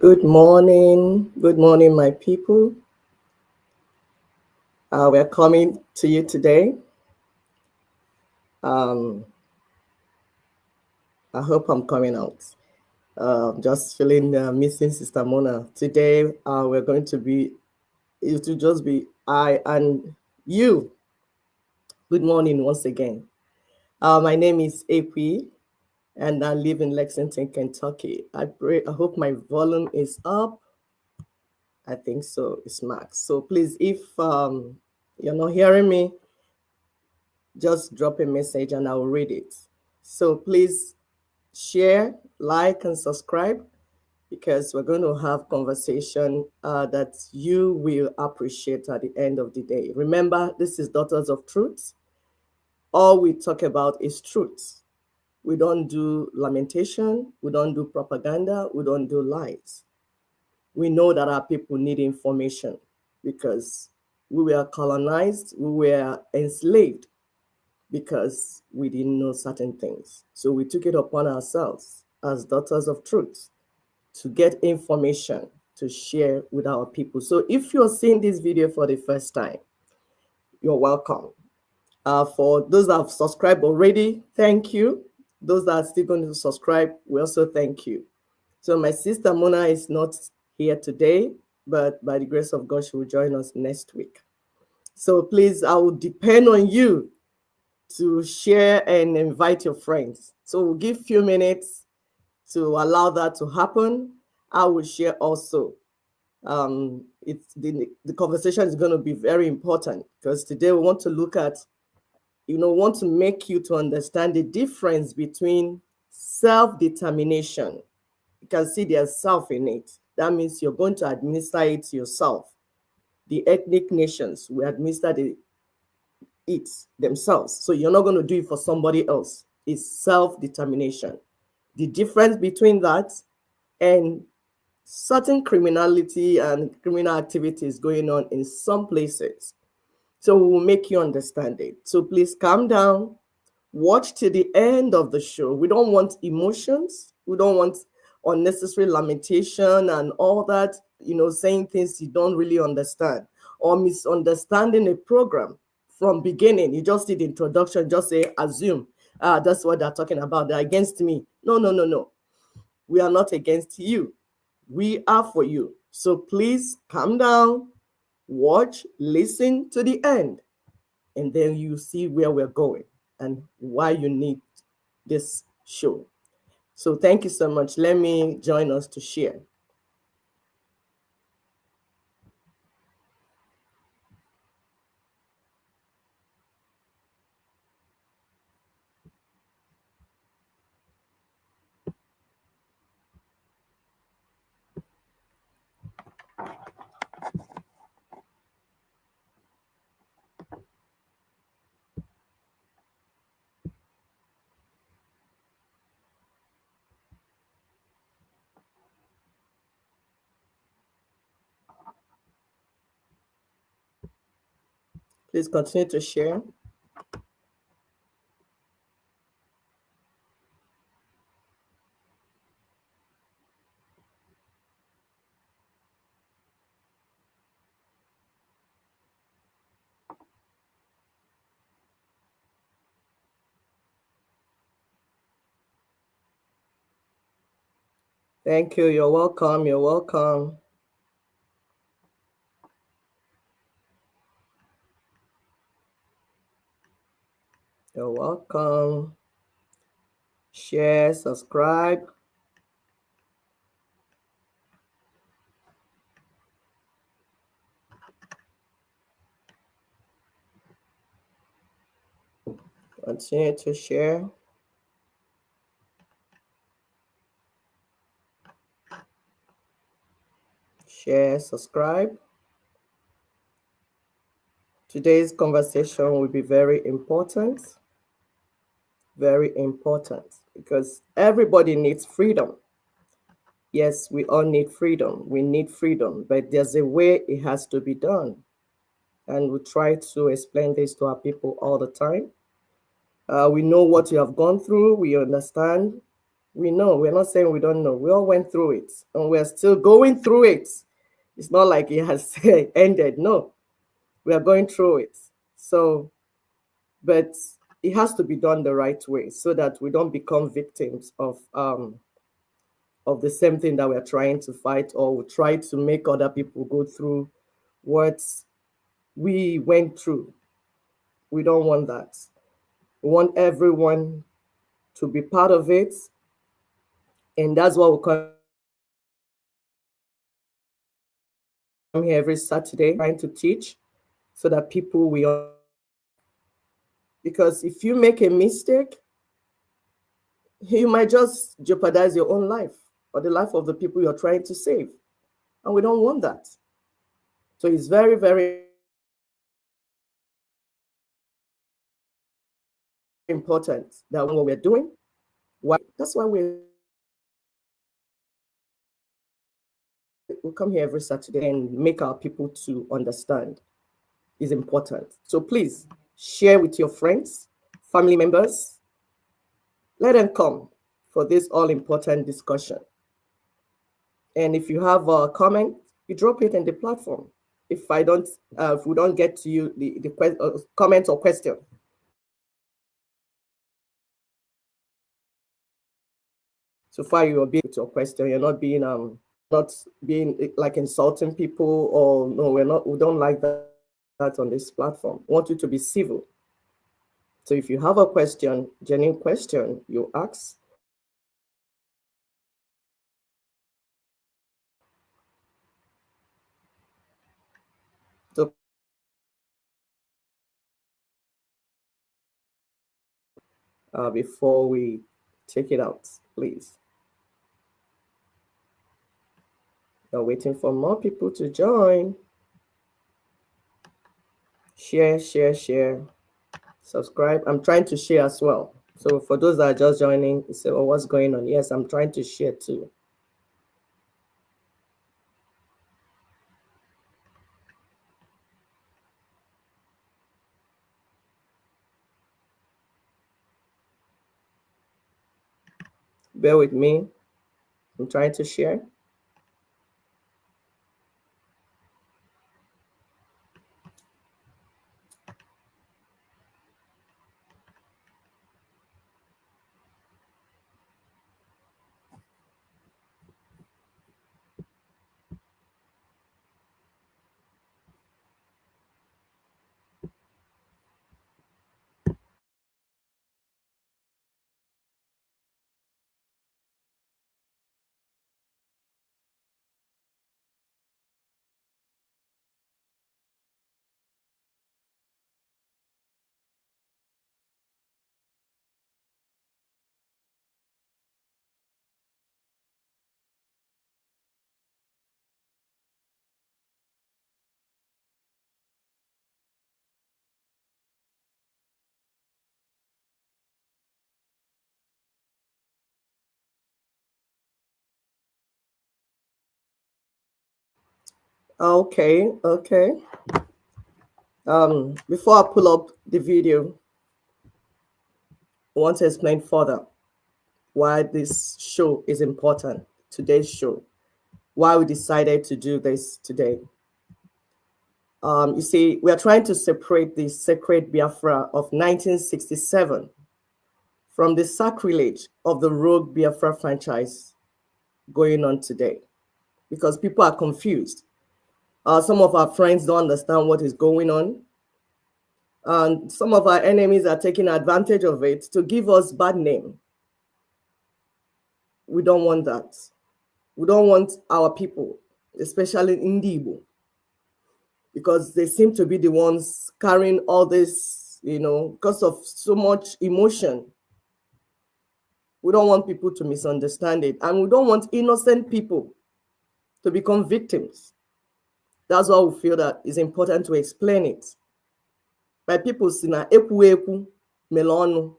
Good morning, my people. We're coming to you today. I hope I'm coming out. Just feeling missing Sister Mona. Today, we're going to be, it will just be I and you. Good morning once again. My name is AP, and I live in Lexington, Kentucky. I hope my volume is up. I think so, it's max. So please, if you're not hearing me, just drop a message and I will read it. So please share, like, and subscribe because we're going to have conversation that you will appreciate at the end of the day. Remember, this is Daughters of Truth. All we talk about is truth. We don't do lamentation. We don't do propaganda. We don't do lies. We know that our people need information because we were colonized, we were enslaved because we didn't know certain things. So we took it upon ourselves as Daughters of Truth to get information to share with our people. So if you're seeing this video for the first time, you're welcome. For those that have subscribed already, thank you. Those that are still going to subscribe, we also thank you. So my sister Mona is not here today, but by the grace of God, she will join us next week. So please, I will depend on you to share and invite your friends. So we'll give a few minutes to allow that to happen. I will share also. It's the conversation is going to be very important because today we want to look at, want to make you to understand the difference between self-determination. You can see there's self in it. That means you're going to administer it yourself. The ethnic nations will administer it themselves. So you're not going to do it for somebody else. It's self-determination. The difference between that and certain criminality and criminal activities going on in some places. So we will make you understand it. So please calm down, watch to the end of the show. We don't want emotions. We don't want unnecessary lamentation and all that, saying things you don't really understand or misunderstanding a program from beginning. You just did the introduction, just say, assume, that's what they're talking about. They're against me. No. We are not against you. We are for you. So please calm down, watch, listen to the end, and then you see where we're going and why you need this show. So thank you so much. Let me join us to share. Please continue to share. Thank you. You're welcome. You're welcome. You're welcome. Share, subscribe. Continue to share. Share, subscribe. Today's conversation will be very important. Very important because everybody needs freedom. Yes, we all need freedom. We need freedom, but there's a way it has to be done. And we try to explain this to our people all the time. We know what you have gone through. We understand. We know. We're not saying we don't know. We all went through it, and we're still going through it. It's not like it has ended. No, we are going through it. So, but it has to be done the right way so that we don't become victims of the same thing that we're trying to fight, or we try to make other people go through what we went through. We don't want that. We want everyone to be part of it. And that's what we come here every Saturday trying to teach so that people will. Because if you make a mistake, you might just jeopardize your own life or the life of the people you're trying to save. And we don't want that. So it's very, very important that what we're doing, that's why we come here every Saturday and make our people to understand is important. So please share with your friends, family members. Let them come for this all important discussion. And if you have a comment, you drop it in the platform. If we don't get to you the comment or question, so far you are being with your question. You're not being like insulting people, or no, we don't like that on this platform. We want you to be civil. So if you have a question, genuine question, you ask. So before we take it out, please. We're waiting for more people to join. Share, share, share. Subscribe. I'm trying to share as well. So for those that are just joining, you say, oh, what's going on? Yes, I'm trying to share too. Bear with me. I'm trying to share. Okay, okay. Before I pull up the video, I want to explain further why this show is important, today's show, why we decided to do this today. You see, we are trying to separate the sacred Biafra of 1967 from the sacrilege of the rogue Biafra franchise going on today, because people are confused. Some of our friends don't understand what is going on. And some of our enemies are taking advantage of it to give us bad name. We don't want that. We don't want our people, especially Indibo, because they seem to be the ones carrying all this, because of so much emotion. We don't want people to misunderstand it, and we don't want innocent people to become victims. That's why we feel that it's important to explain it. By people si na ekwu ekwu mere ọnụ,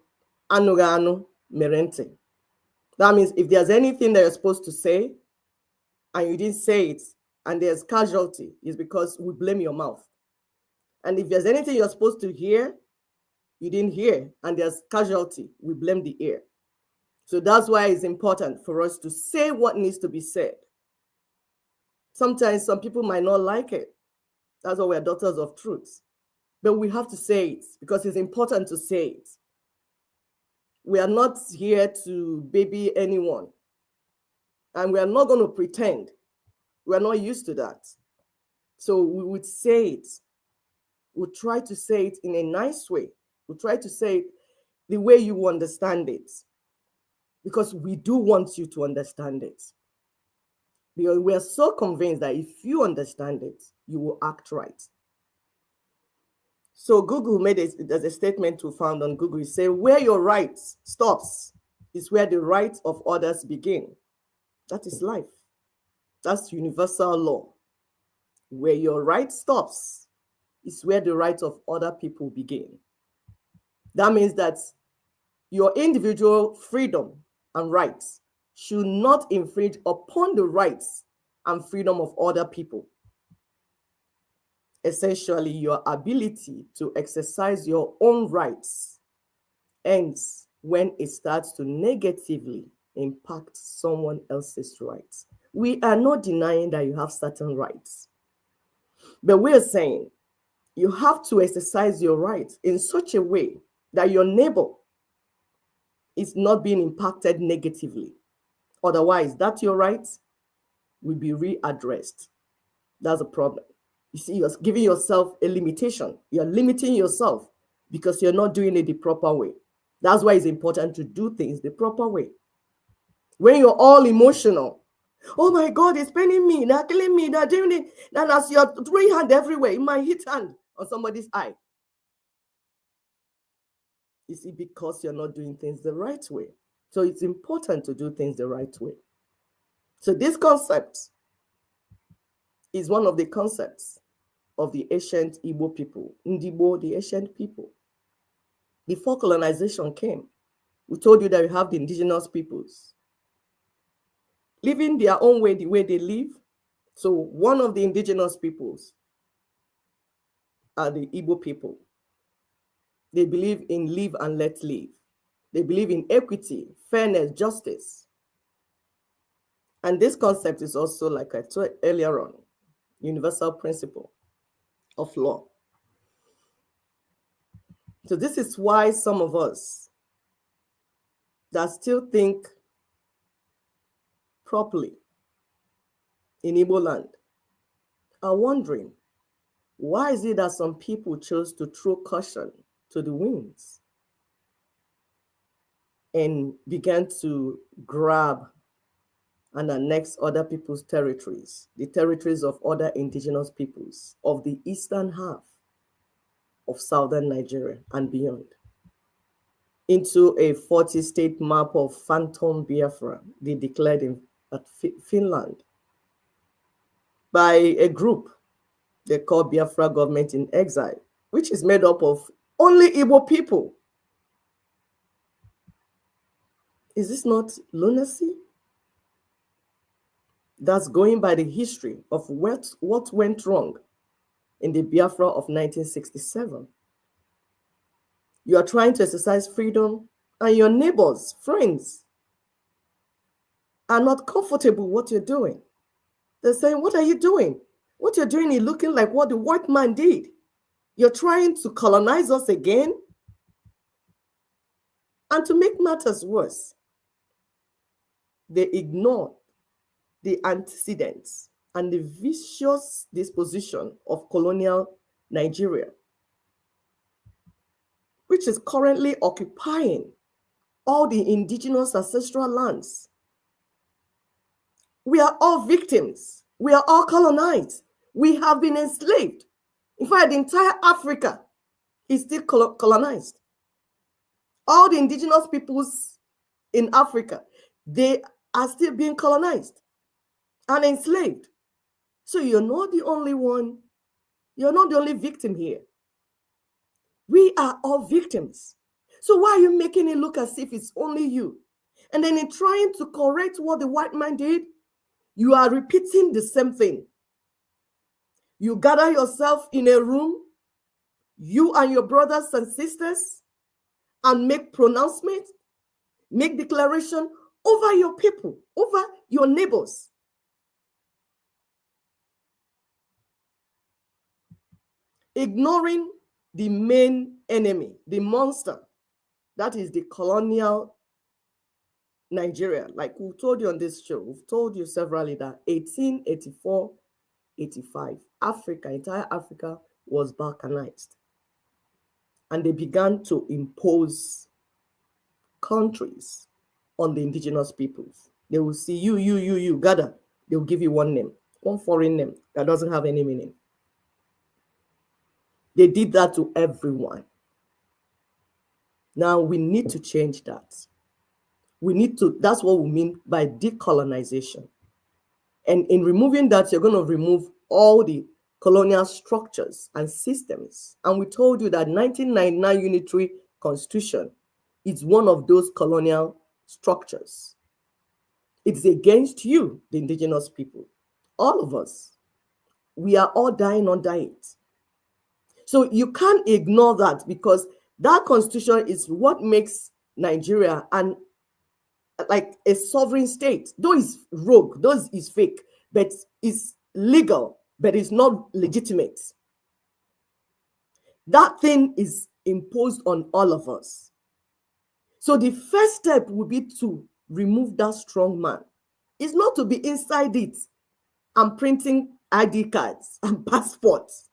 anụghị anụ mere ntị. That means if there's anything that you're supposed to say and you didn't say it, and there's casualty, it's because we blame your mouth. And if there's anything you're supposed to hear, you didn't hear, and there's casualty, we blame the ear. So that's why it's important for us to say what needs to be said. Sometimes some people might not like it. That's why we're daughters of truth. But we have to say it because it's important to say it. We are not here to baby anyone. And we are not going to pretend. We are not used to that. So we would say it. We'll try to say it in a nice way. We'll try to say it the way you understand it. Because we do want you to understand it. Because we are so convinced that if you understand it, you will act right. So Google made there's a statement we found on Google. It says, where your right stops is where the rights of others begin. That is life. That's universal law. Where your right stops is where the rights of other people begin. That means that your individual freedom and rights should not infringe upon the rights and freedom of other people. Essentially, your ability to exercise your own rights ends when it starts to negatively impact someone else's rights. We are not denying that you have certain rights, but we're saying you have to exercise your rights in such a way that your neighbor is not being impacted negatively. Otherwise, that your rights will be readdressed. That's a problem. You see, you're giving yourself a limitation. You're limiting yourself because you're not doing it the proper way. That's why it's important to do things the proper way. When you're all emotional, oh my God, it's paining me, they're killing me, they're doing it. And as you're throwing hand everywhere, it might hit hand on somebody's eye. You see, because you're not doing things the right way. So it's important to do things the right way. So this concept is one of the concepts of the ancient Igbo people, Ndibo, the ancient people. Before colonization came, we told you that we have the indigenous peoples living their own way, the way they live. So one of the indigenous peoples are the Igbo people. They believe in live and let live. They believe in equity, fairness, justice. And this concept is also, like I told earlier on, universal principle of law. So this is why some of us that still think properly in Igbo land are wondering, why is it that some people chose to throw caution to the winds and began to grab and annex other people's territories, the territories of other indigenous peoples of the eastern half of southern Nigeria and beyond, into a 40-state map of phantom Biafra they declared at Finland by a group they call Biafra Government in Exile, which is made up of only Igbo people. Is this not lunacy? That's going by the history of what went wrong in the Biafra of 1967. You are trying to exercise freedom, and your neighbors, friends, are not comfortable with what you're doing. They're saying, what are you doing? What you're doing is looking like what the white man did. You're trying to colonize us again. And to make matters worse, they ignore the antecedents and the vicious disposition of colonial Nigeria, which is currently occupying all the indigenous ancestral lands. We are all victims. We are all colonized. We have been enslaved. In fact, the entire Africa is still colonized. All the indigenous peoples in Africa, they are still being colonized and enslaved. So you're not the only one. You're not the only victim here. We are all victims. So why are you making it look as if it's only you? And then in trying to correct what the white man did, you are repeating the same thing. You gather yourself in a room, you and your brothers and sisters, and make pronouncements. Make declaration over your people, over your neighbors. Ignoring the main enemy, the monster, that is the colonial Nigeria. Like we told you on this show, we've told you severally that 1884, 85, Africa, entire Africa was balkanized. And they began to impose countries on the indigenous peoples. They will see you, gather. They will give you one name, one foreign name that doesn't have any meaning. They did that to everyone. Now we need to change that. That's what we mean by decolonization. And in removing that, you're going to remove all the colonial structures and systems. And we told you that 1999 Unitary Constitution is one of those colonial structures. It's against you, the indigenous people. All of us. We are all dying under it. So you can't ignore that, because that constitution is what makes Nigeria like a sovereign state. Though it's rogue, though it's fake, but it's legal, but it's not legitimate. That thing is imposed on all of us. So the first step would be to remove that strong man. It's not to be inside it and printing ID cards and passports.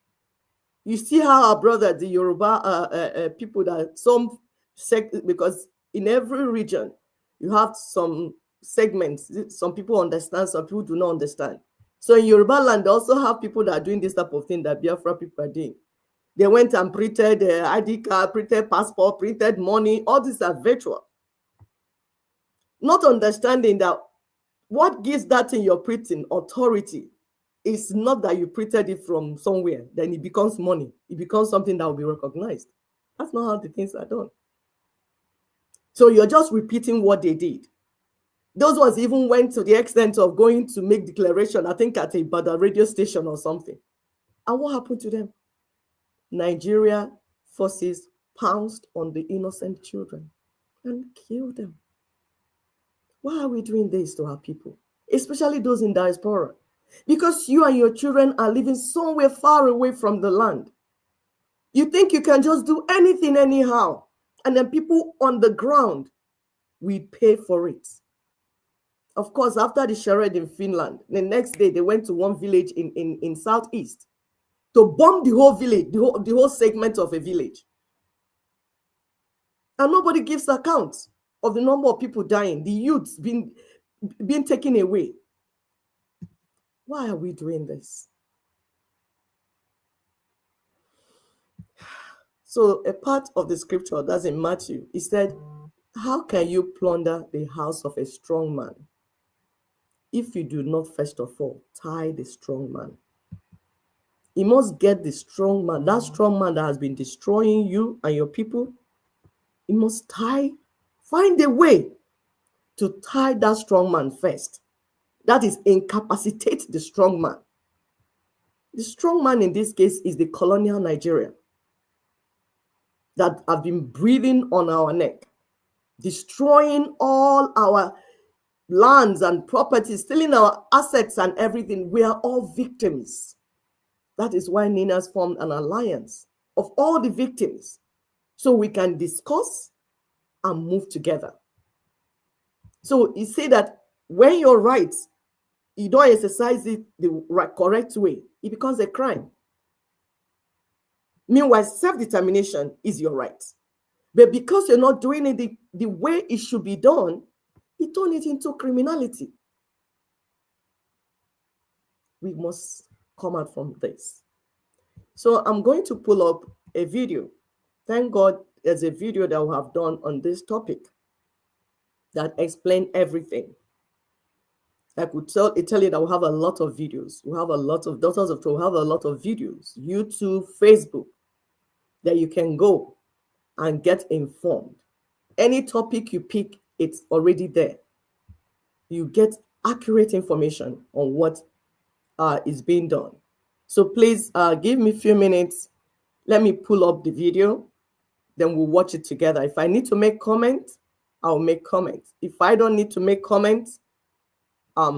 You see how our brother, the Yoruba people, that because in every region, you have some segments. Some people understand, some people do not understand. So in Yoruba land, they also have people that are doing this type of thing that Biafra people are doing. They went and printed ID card, printed passport, printed money. All these are virtual. Not understanding that what gives that thing you're printing authority is not that you printed it from somewhere, then it becomes money. It becomes something that will be recognized. That's not how the things are done. So you're just repeating what they did. Those ones even went to the extent of going to make declaration, I think at a radio station or something. And what happened to them? Nigeria forces pounced on the innocent children and killed them. Why are we doing this to our people, especially those in diaspora? Because you and your children are living somewhere far away from the land. You think you can just do anything anyhow, and then people on the ground will pay for it. Of course, after the charade in Finland, the next day they went to one village in Southeast to bomb the whole village, the whole segment of a village. And nobody gives account of the number of people dying, the youths being taken away. Why are we doing this? So a part of the scripture that's in Matthew, it said, how can you plunder the house of a strong man if you do not first of all tie the strong man? You must get the strong man, that strong man that has been destroying you and your people. You must find a way to tie that strong man first. That is, incapacitate the strong man. The strong man in this case is the colonial Nigeria that have been breathing on our neck, destroying all our lands and properties, stealing our assets and everything. We are all victims. That is why Nina's formed an alliance of all the victims, so we can discuss and move together. So you say that when you're right, you don't exercise it the correct way, it becomes a crime. Meanwhile, self-determination is your right. But because you're not doing it the way it should be done, you turn it into criminality. We must come out from this. So I'm going to pull up a video. Thank God there's a video that we have done on this topic that explain everything. I could tell you that we have a lot of videos. We have a lot of Daughters of Truth. We have a lot of videos, YouTube, Facebook, that you can go and get informed. Any topic you pick, it's already there. You get accurate information on what is being done. So please give me a few minutes. Let me pull up the video. Then we'll watch it together. If I need to make comment, I'll make comments. If I don't need to make comments, I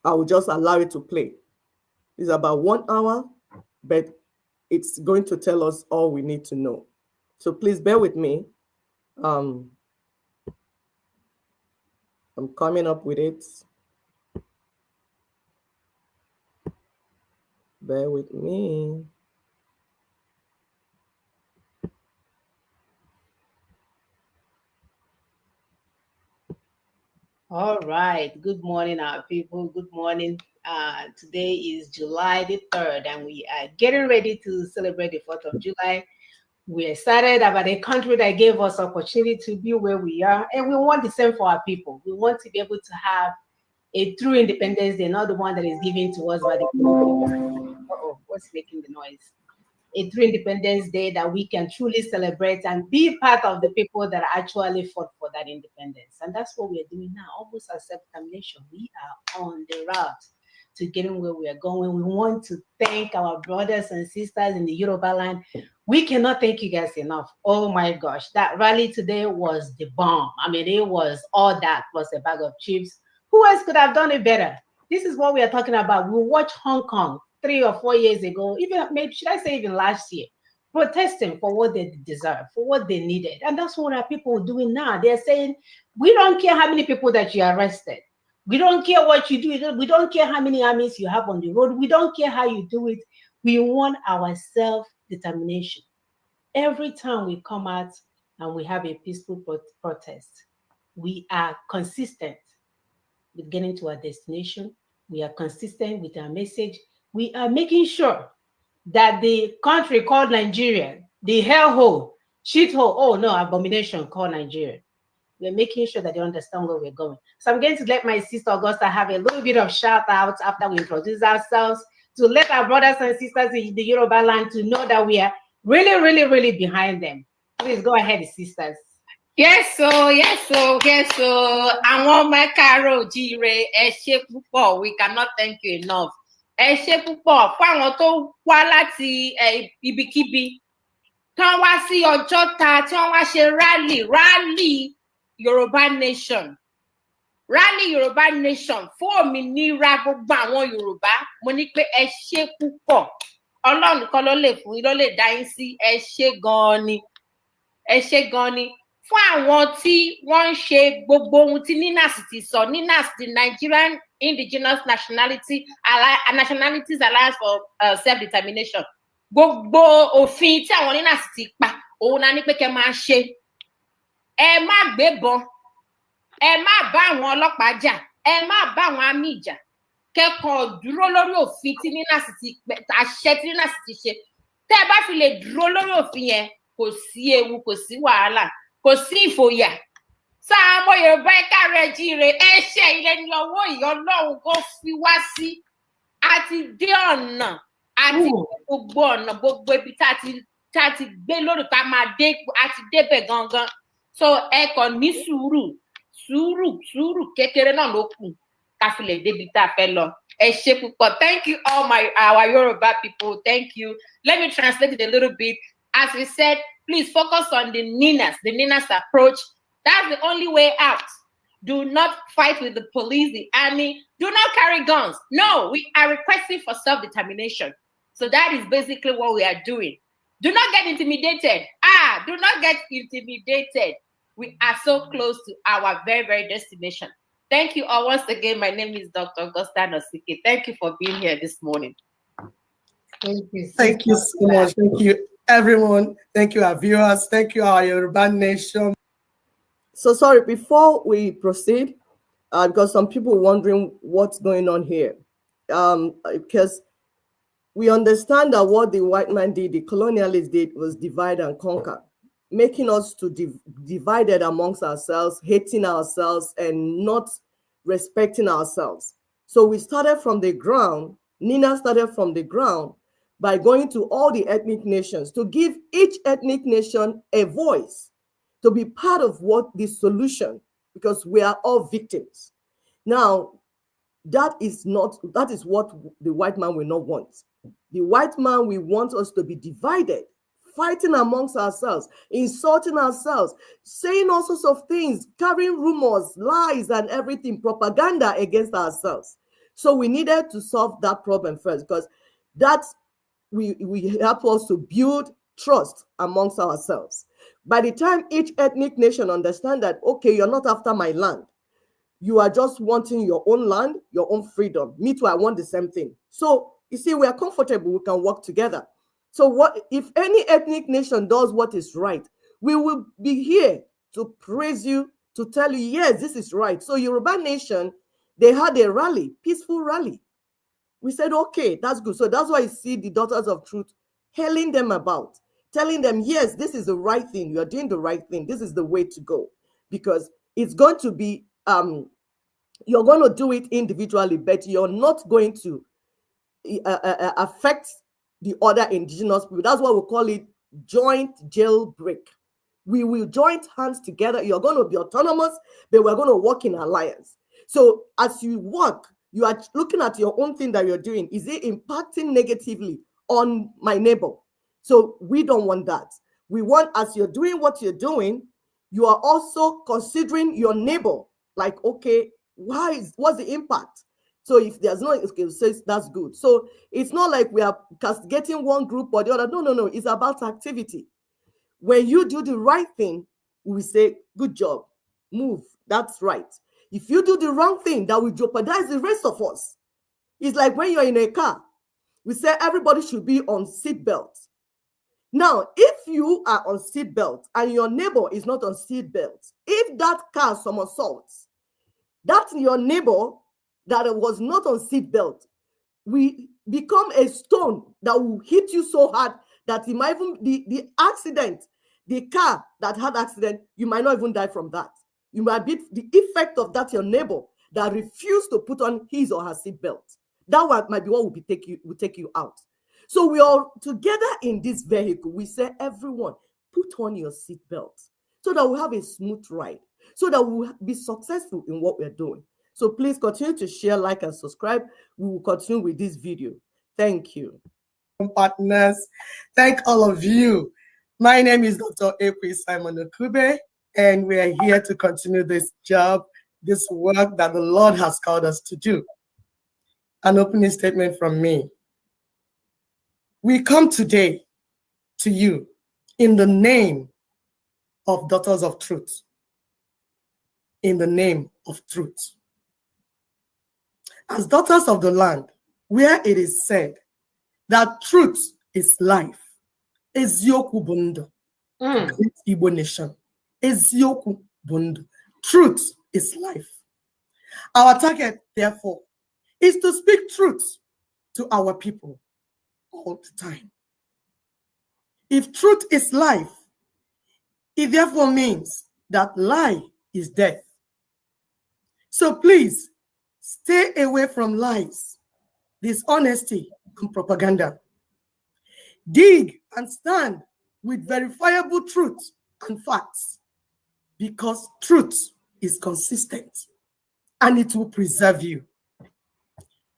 will just allow it to play. It's about 1 hour, but it's going to tell us all we need to know. So please bear with me. I'm coming up with it. Bear with me. All right. Good morning, our people. Good morning. Today is July the 3rd, and we are getting ready to celebrate the 4th of July. We're excited about a country that gave us opportunity to be where we are, and we want the same for our people. We want to be able to have a true independence day, not the one that is given to us by the. Uh-oh, what's making the noise? A true Independence Day that we can truly celebrate and be part of the people that actually fought for that independence. And that's what we're doing now, almost as self-determination. We are on the route to getting where we are going. We want to thank our brothers and sisters in the Yoruba land. We cannot thank you guys enough. Oh my gosh, that rally today was the bomb. I mean, it was all that plus a bag of chips. Who else could have done it better? This is what we are talking about. We watched Hong Kong 3 or 4 years ago, even maybe should I say even last year, protesting for what they deserve, for what they needed. And that's what our people are doing now. They're saying, we don't care how many people that you arrested. We don't care what you do. We don't care how many armies you have on the road. We don't care how you do it. We want our self-determination. Every time we come out and we have a peaceful protest, we are consistent with getting to our destination. We are consistent with our message. We are making sure that the country called Nigeria, the hellhole, shithole, oh no, abomination called Nigeria, we're making sure that they understand where we're going. So I'm going to let my sister Augusta have a little bit of shout out after we introduce ourselves, to let our brothers and sisters in the Yoruba land to know that we are really, really, really behind them. Please go ahead, sisters. Yes, so àwọn ọmọ káàárọ̀ oòjíire ẹ ṣé púpọ̀, we cannot thank you enough. Ẹ ṣé púpọ̀ fún àwọn tó wá láti ibikíbi tán wá sí Ọjọ́ta tí wọ́n wá ṣe rally Yorùbá nation fún òmìnira gbogbo àwọn Yorùbá. Mo ní pé ẹ ṣé púpọ̀, Ọlọ́run kan ló lè fún yín, ló lè dá yín sí. Ẹ ṣé gan ni fún àwọn tí wọ́n ń ṣe gbogbo ohun tí NINAS ti sọ. NINAS, the Nigerian Indigenous Nationalities Alliance for Self-Determination. Gbogbo òfin tí àwọn NINAS ti pa, òun la ní pé kẹ́ máa ṣe. Ẹ má gbébọn, ẹ má bá àwọn ọlọ́pàá jà, ẹ má bá àwọn àmì jà. Kẹ́kọ̀ọ́ dúró lórí òfin tí NINAS ti àṣẹ tí NINAS ti ṣe. Tẹ́ ẹ bá fi lè dúró lórí òfin yẹn, kò sí ewu, kò sí wàhálà, kò sí ìfòyà. Sáà ọmọ Yorùbá ẹ káàárọ̀ jíire, ẹ ṣe ilé ní ọwọ́ Ọlọ́run kó fi wá sí. Àti dé ọ̀nà, àti gbogbo ọ̀nà, gbogbo ibi tá ti gbé lórí ká máa dé, àti débẹ̀ gangan. So ẹ kàn ní sùúrù kékeré náà ló kù ká fi lè débi tá a fẹ́ lọ. Ẹ ṣé púpọ̀. Thank you all our Yoruba people. Thank you. Let me translate it a little bit. As we said, please focus on the NINAS approach. That's the only way out. Do not fight with the police, the army. Do not carry guns. No, we are requesting for self-determination. So that is basically what we are doing. Do not get intimidated. Do not get intimidated. We are so close to our very, very destination. Thank you all once again. My name is Dr. Augusta Nosike. Thank you for being here this morning. Thank you so much. Thank you, everyone. Thank you, our viewers. Thank you, our Yoruba nation. So sorry, before we proceed, because some people wondering what's going on here, because we understand that what the white man did, the colonialists did, was divide and conquer, making us to divided amongst ourselves, hating ourselves, and not respecting ourselves. So we started from the ground. Nina started from the ground by going to all the ethnic nations to give each ethnic nation a voice, to be part of what the solution, because we are all victims. Now, that is what the white man will not want. The white man will want us to be divided, fighting amongst ourselves, insulting ourselves, saying all sorts of things, carrying rumors, lies, and everything, propaganda against ourselves. So we needed to solve that problem first, because that's we help us to build trust amongst ourselves. By the time each ethnic nation understand that, okay, you're not after my land, you are just wanting your own land, your own freedom. Me too, I want the same thing. So you see, we are comfortable, we can work together. So what if any ethnic nation does what is right, we will be here to praise you, to tell you, yes, this is right. So Yoruba Nation, they had a rally, peaceful rally. We said, okay, that's good. So that's why you see the Daughters of Truth hailing them about, telling them, yes, this is the right thing. You're doing the right thing. This is the way to go. Because it's going to be, you're going to do it individually, but you're not going to affect the other indigenous people. That's why we call it joint jailbreak. We will join hands together. You're going to be autonomous, but we're going to work in alliance. So as you work, you are looking at your own thing that you're doing. Is it impacting negatively on my neighbor? So we don't want that. We want, as you're doing what you're doing, you are also considering your neighbor. Like, okay, what's the impact? So if there's no excuse, that's good. So it's not like we are castigating one group or the other. No. It's about activity. When you do the right thing, we say, good job, move, that's right. If you do the wrong thing, that will jeopardize the rest of us. It's like when you're in a car, we say everybody should be on seat belts. Now, if you are on seat belt and your neighbor is not on seat belt, if that car somersaults, that's your neighbor that was not on seat belt, we become a stone that will hit you so hard that it might even, the accident, the car that had accident, you might not even die from that. You might be the effect of that your neighbor that refused to put on his or her seatbelt. That one might be what will take you out. So we are together in this vehicle. We say, everyone, put on your seatbelt so that we have a smooth ride, so that we'll be successful in what we're doing. So please continue to share, like, and subscribe. We will continue with this video. Thank you. Partners, thank all of you. My name is Dr. Ekwe Simon Okube, and we are here to continue this job, this work that the Lord has called us to do. An opening statement from me. We come today to you in the name of Daughters of Truth, in the name of truth. As daughters of the land, where it is said that truth is life, Ezioku Bundo, great Igbo nation, Ezioku Bundo, truth is life. Our target, therefore, is to speak truth to our people all the time. If truth is life, it therefore means that lie is death. So please, stay away from lies, dishonesty, and propaganda. Dig and stand with verifiable truth and facts, because truth is consistent and it will preserve you.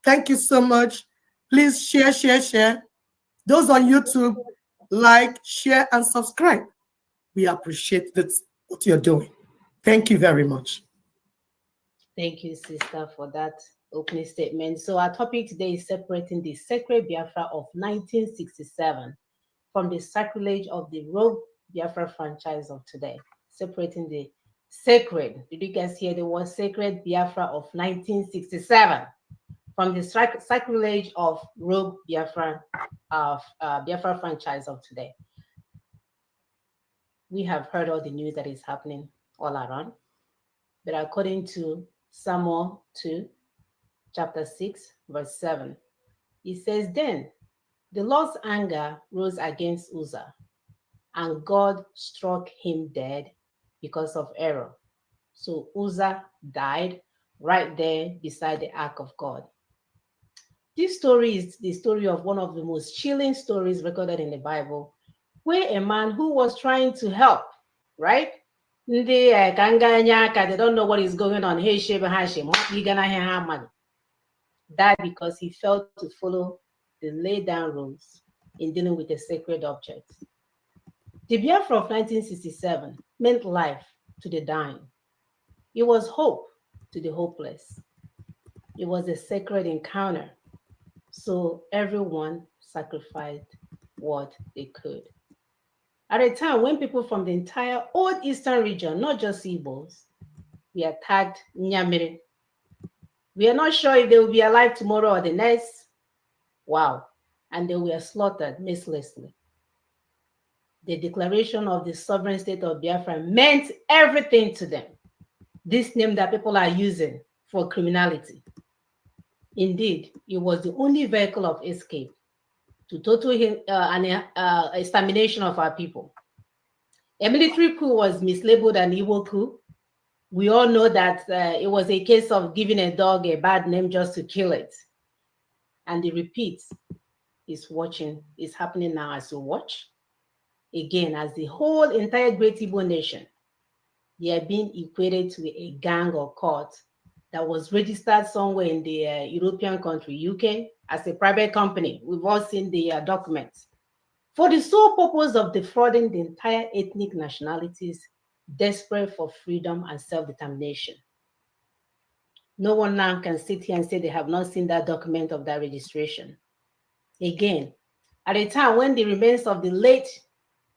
Thank you so much. Please share. Those on YouTube, like, share, and subscribe. We appreciate what you're doing. Thank you very much. Thank you, sister, for that opening statement. So our topic today is separating the sacred Biafra of 1967 from the sacrilege of the rogue Biafra franchise of today. Separating the sacred, did you guys hear the word sacred Biafra of 1967 from the sacrilege of rogue Biafra franchise of today? We have heard all the news that is happening all around, but according to Samuel 2, chapter 6, verse 7, it says, then the Lord's anger rose against Uzzah, and God struck him dead because of error. So Uzzah died right there beside the ark of God. This story is the story of one of the most chilling stories recorded in the Bible, where a man who was trying to help, right? They don't know what is going on. Died because he failed to follow the laid down rules in dealing with a sacred object. The Biafra of 1967 meant life to the dying. It was hope to the hopeless. It was a sacred encounter, so everyone sacrificed what they could. At a time when people from the entire old eastern region, not just Igbos, we attacked Nyamiri. We are not sure if they will be alive tomorrow or the next. Wow. And they were slaughtered mercilessly. The declaration of the sovereign state of Biafra meant everything to them. This name that people are using for criminality. Indeed, it was the only vehicle of escape to total extermination of our people. A military coup was mislabeled an evil coup. We all know that it was a case of giving a dog a bad name just to kill it. And the repeat is happening now as we watch. Again, as the whole entire great Igbo nation, they are being equated to a gang or cult that was registered somewhere in the European country, UK, as a private company. We've all seen the documents. For the sole purpose of defrauding the entire ethnic nationalities desperate for freedom and self-determination. No one now can sit here and say they have not seen that document of that registration. Again, at a time when the remains of the late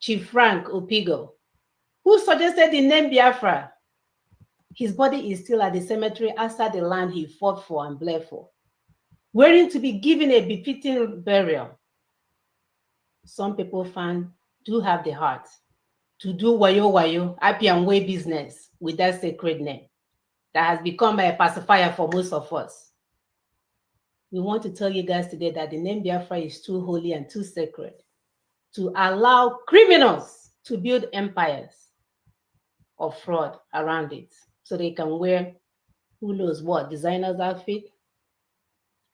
Chief Frank Opigo, who suggested the name Biafra, his body is still at the cemetery outside the land he fought for and bled for, waiting to be given a befitting burial. Some people do have the heart to do wayo, happy and way business with that sacred name that has become a pacifier for most of us. We want to tell you guys today that the name Biafra is too holy and too sacred to allow criminals to build empires of fraud around it so they can wear who knows what designer's outfit.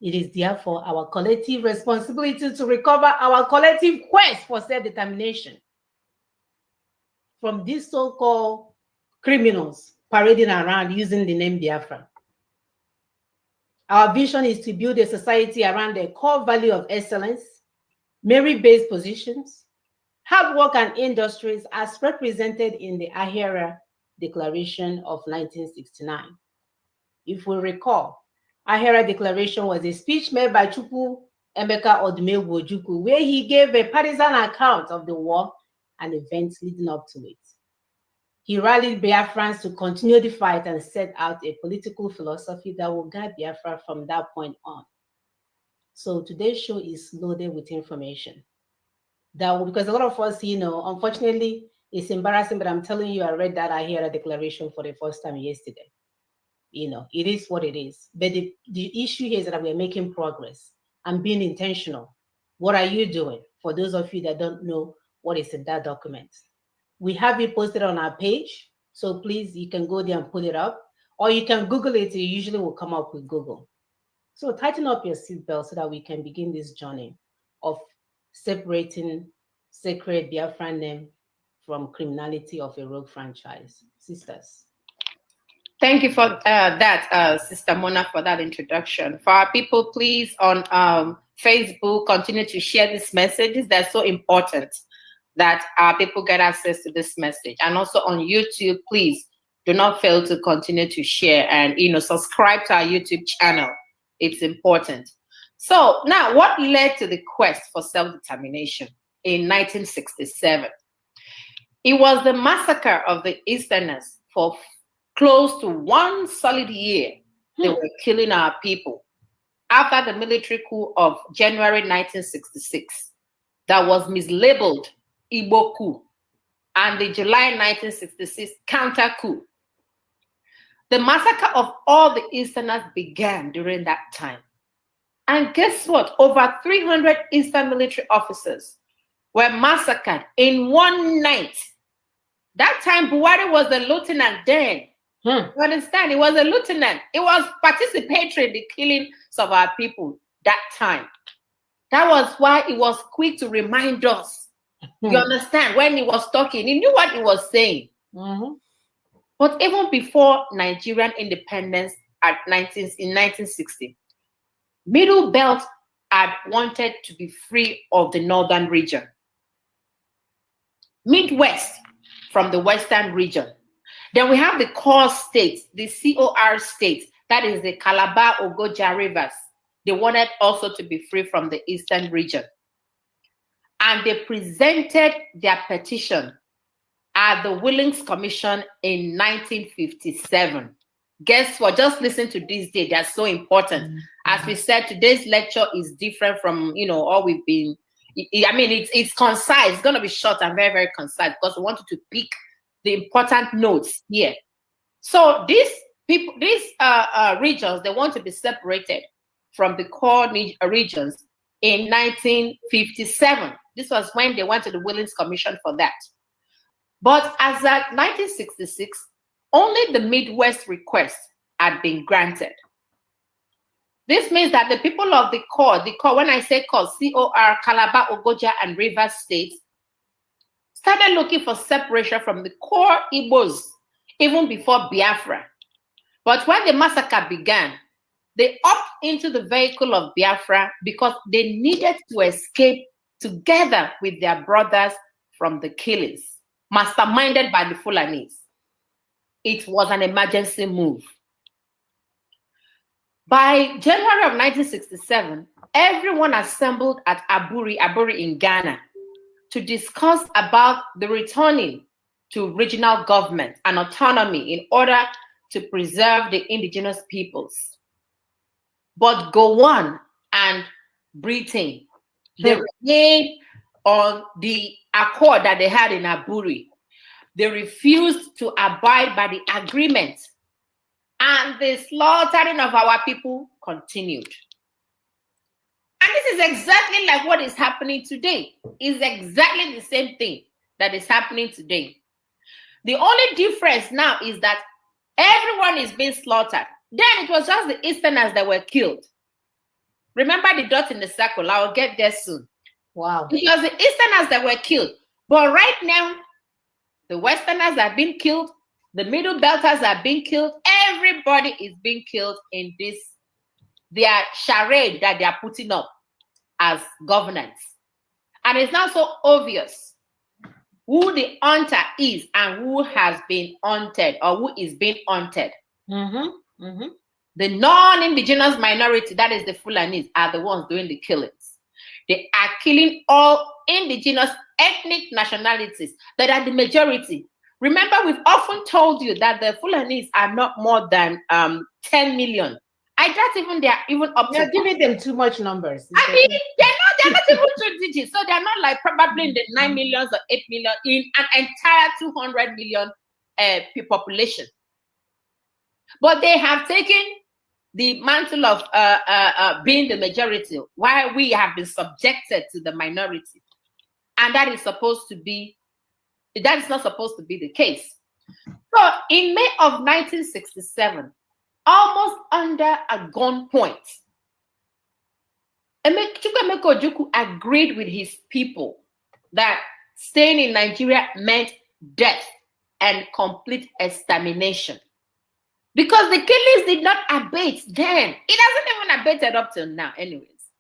It is therefore our collective responsibility to recover our collective quest for self-determination from these so-called criminals parading around using the name Biafra. Our vision is to build a society around a core value of excellence, merit-based positions, hard work and industries as represented in the Ahera Declaration of 1969. If we recall, Ahera Declaration was a speech made by Chukwu Emeka Odumegwu Ojukwu, where he gave a partisan account of the war and events leading up to it. He rallied Biafrans to continue the fight and set out a political philosophy that will guide Biafra from that point on. So today's show is loaded with information. Because a lot of us, unfortunately, it's embarrassing, but I'm telling you, I read that Ahera Declaration for the first time yesterday. It is what it is. But the issue here is that we're making progress and being intentional. What are you doing? For those of you that don't know what is in that document, we have it posted on our page. So please, you can go there and pull it up, or you can Google it. It usually will come up with Google. So tighten up your seatbelt so that we can begin this journey of separating sacred Biafran name from criminality of a rogue franchise. Sisters. Thank you for that, Sister Mona, for that introduction. For our people, please, on Facebook, continue to share these messages. They're so important that our people get access to this message. And also on YouTube, please do not fail to continue to share and, subscribe to our YouTube channel. It's important. So now, what led to the quest for self-determination in 1967? It was the massacre of the Easterners for close to 1 solid year. They were killing our people. After the military coup of January 1966, that was mislabeled Igbo coup, and the July 1966 counter coup. The massacre of all the Easterners began during that time. And guess what? Over 300 Eastern military officers were massacred in one night. That time, Buhari was the lieutenant then. You understand? He was a lieutenant. It was participatory in the killings of our people that time. That was why he was quick to remind us. You understand? When he was talking, he knew what he was saying. But even before Nigerian independence in 1960, Middle Belt had wanted to be free of the northern region. Midwest from the Western region. Then we have the core states, the COR states, that is the Calabar, Ogoja rivers. They wanted also to be free from the Eastern region. And they presented their petition at the Willings Commission in 1957. Guess what? Just listen to this day. They're so important. As we said, today's lecture is different from, all we've been. I mean, it's concise. It's going to be short and very, very concise because we wanted to pick the important notes here. So these people, these regions, they want to be separated from the core regions in 1957. This was when they went to the Willings Commission for that. But as at 1966, only the Midwest request had been granted. This means that the people of the core, when I say core, COR, Calabar, Ogoja, and Rivers states, started looking for separation from the core Igbos even before Biafra. But when the massacre began, they upped into the vehicle of Biafra because they needed to escape together with their brothers from the killings, masterminded by the Fulanis. It was an emergency move. By January of 1967, everyone assembled at Aburi in Ghana to discuss about the returning to regional government and autonomy in order to preserve the indigenous peoples. But Gowon and Britain, they remained on the accord that they had in Aburi. They refused to abide by the agreement, and the slaughtering of our people continued. And this is exactly like what is happening today. It's exactly the same thing that is happening today. The only difference now is that everyone is being slaughtered. Then it was just the Easterners that were killed. Remember the dot in the circle. I will get there soon. Wow. It was the Easterners that were killed. But right now, the Westerners are being killed. The Middle Belters are being killed. Everybody is being killed in this, their charade that they are putting up as governance. And it's now so obvious who the hunter is and who has been hunted or who is being hunted. The non-indigenous minority, that is the Fulanis, are the ones doing the killings. They are killing all indigenous ethnic nationalities that are the majority. Remember, we've often told you that the Fulanis are not more than 10 million. I doubt even they're even up to. You're giving them too much numbers. I mean, they're not even 2 digits. So they're not like probably in the 9 millions or 8 million in an entire 200 million population. But they have taken the mantle of being the majority while we have been subjected to the minority. And that is not supposed to be the case. So in May of 1967, almost under a gunpoint, Chukwuemeka Ojukwu agreed with his people that staying in Nigeria meant death and complete extermination. Because the killings did not abate then. It hasn't even abated up till now anyways.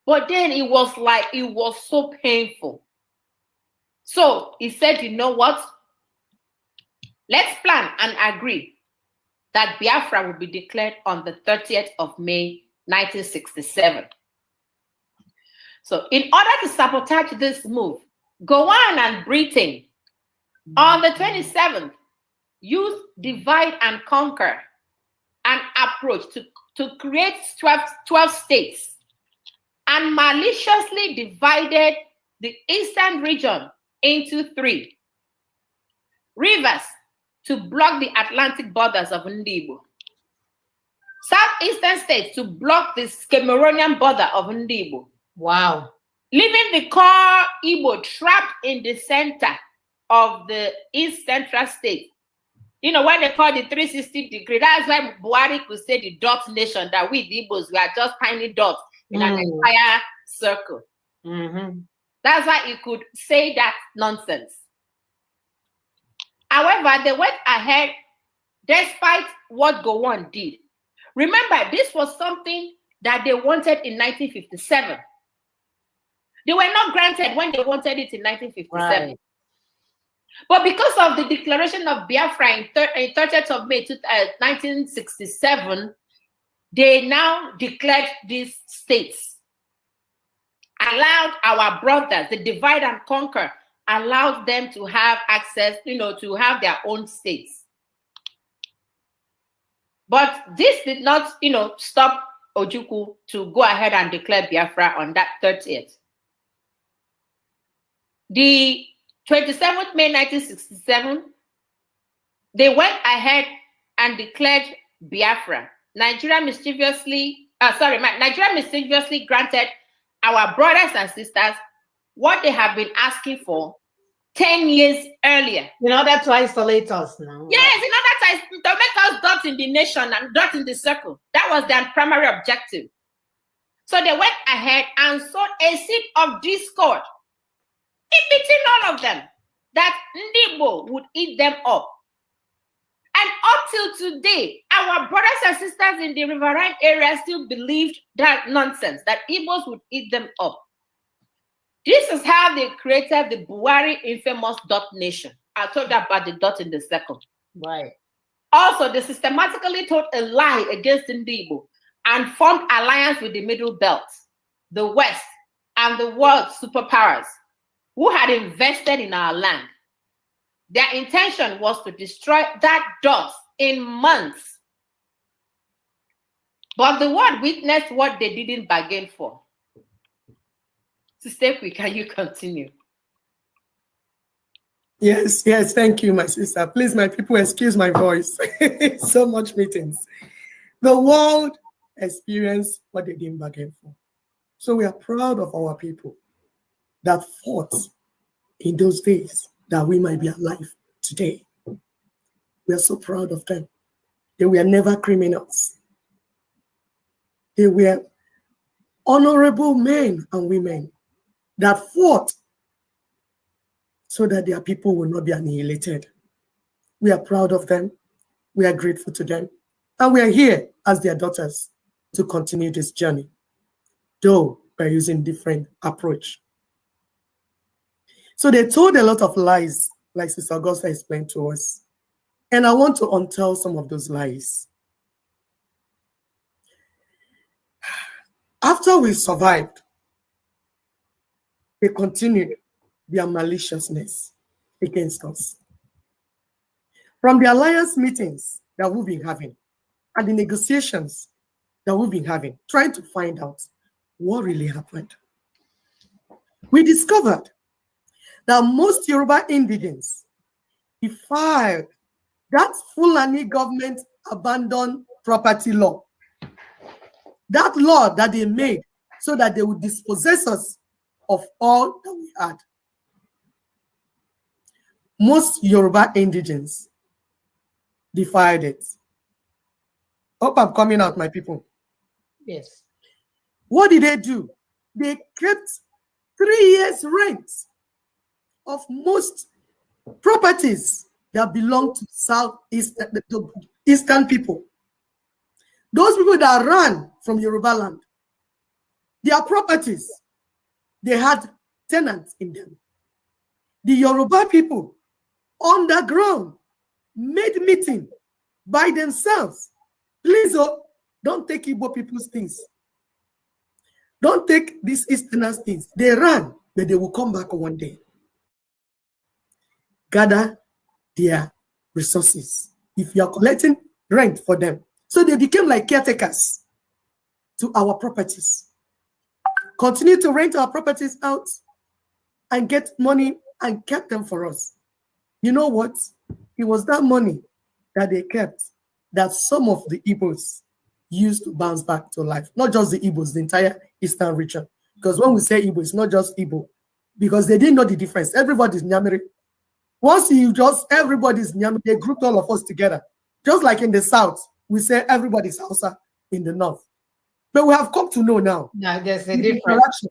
But then it was so painful. So he said, you know what? Let's plan and agree that Biafra will be declared on the 30th of May, 1967. So in order to sabotage this move, Gowon and Britain on the 27th used divide and conquer an approach to create 12 states and maliciously divided the eastern region into 3. Rivers to block the Atlantic borders of Ndibo. Southeastern states to block the Cameroonian border of Ndibo. Wow. Leaving the core Igbo trapped in the center of the East Central state. You know, what they call the 360 degree. That's why Buhari could say the dot nation, that we, the Igbos, we are just tiny dots in an entire circle. That's why he could say that nonsense. However, they went ahead despite what Gowon did. Remember, this was something that they wanted in 1957. They were not granted when they wanted it in 1957. Right. But because of the declaration of Biafra in 30th of May 1967, they now declared these states, allowed our brothers, the divide and conquer, allowed them to have access, to have their own states. But this did not, stop Ojukwu to go ahead and declare Biafra on that 30th. The 27th May 1967, they went ahead and declared Biafra. Nigeria mischievously granted our brothers and sisters what they have been asking for 10 years earlier. In order to isolate us now. Yes, in order to make us dot in the nation and dot in the circle. That was their primary objective. So they went ahead and sowed a seed of discord in between all of them, that Ndibo would eat them up. And up till today, our brothers and sisters in the riverine area still believed that nonsense, that Igbos would eat them up. This is how they created the Buhari infamous dot nation. I told you about the dot in the circle. Right. Also, they systematically told a lie against Ndibo and formed alliance with the Middle Belt, the West, and the world superpowers who had invested in our land. Their intention was to destroy that dot in months. But the world witnessed what they didn't bargain for. Sister, can you continue? Yes, thank you, my sister. Please, my people, excuse my voice. So much meetings. The world experienced what they didn't bargain for. So we are proud of our people that fought in those days that we might be alive today. We are so proud of them. They were never criminals. They were honorable men and women that fought so that their people will not be annihilated. We are proud of them. We are grateful to them. And we are here as their daughters to continue this journey, though by using different approach. So they told a lot of lies, like Sister Augusta explained to us. And I want to untell some of those lies. After we survived, they continued their maliciousness against us. From the alliance meetings that we've been having and the negotiations that we've been having, trying to find out what really happened, we discovered that most Yoruba indigents defied that Fulani government abandoned property law. That law that they made so that they would dispossess us of all that we had. Most Yoruba indigents defied it. Hope I'm coming out, my people. Yes. What did they do? They kept 3 years' rent of most properties that belong to the Eastern people. Those people that ran from Yoruba land, their properties, they had tenants in them. The Yoruba people underground made meeting by themselves. Please, don't take Igbo people's things. Don't take these Easterners' things. They ran, but they will come back one day. Gather their resources. If you are collecting rent for them. So they became like caretakers to our properties. Continue to rent our properties out and get money and kept them for us. You know what? It was that money that they kept that some of the Igbos used to bounce back to life. Not just the Igbos, the entire Eastern region. Because when we say Igbo, it's not just Igbo. Because they didn't know the difference. Everybody's Nyamiri. Once everybody's Nyamiri, they grouped all of us together. Just like in the South, we say everybody's Hausa in the North. But we have come to know now. Now there's a difference.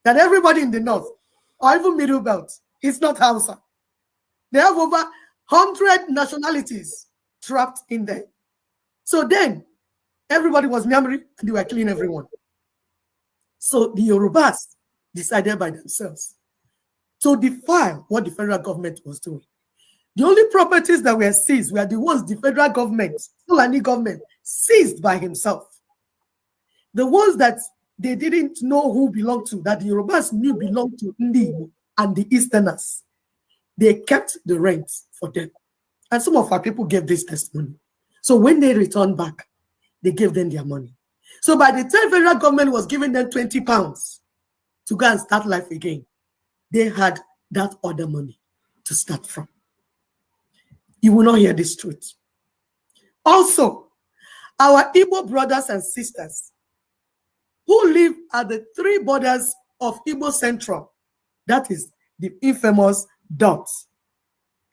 That everybody in the North, or even Middle Belt, is not Hausa. They have over 100 nationalities trapped in there. So then, everybody was Nyamiri and they were killing everyone. So the Yorubas decided by themselves to defy what the federal government was doing. The only properties that were seized were the ones the federal government, Fulani government, seized by himself. The ones that they didn't know who belonged to, that the Yorubas knew belonged to Ndi and the Easterners, they kept the rent for them. And some of our people gave this testimony. So when they returned back, they gave them their money. So by the time federal government was giving them 20 pounds to go and start life again, they had that other money to start from. You will not hear this truth. Also, our Igbo brothers and sisters who live at the 3 borders of Igbo Central, that is the infamous dots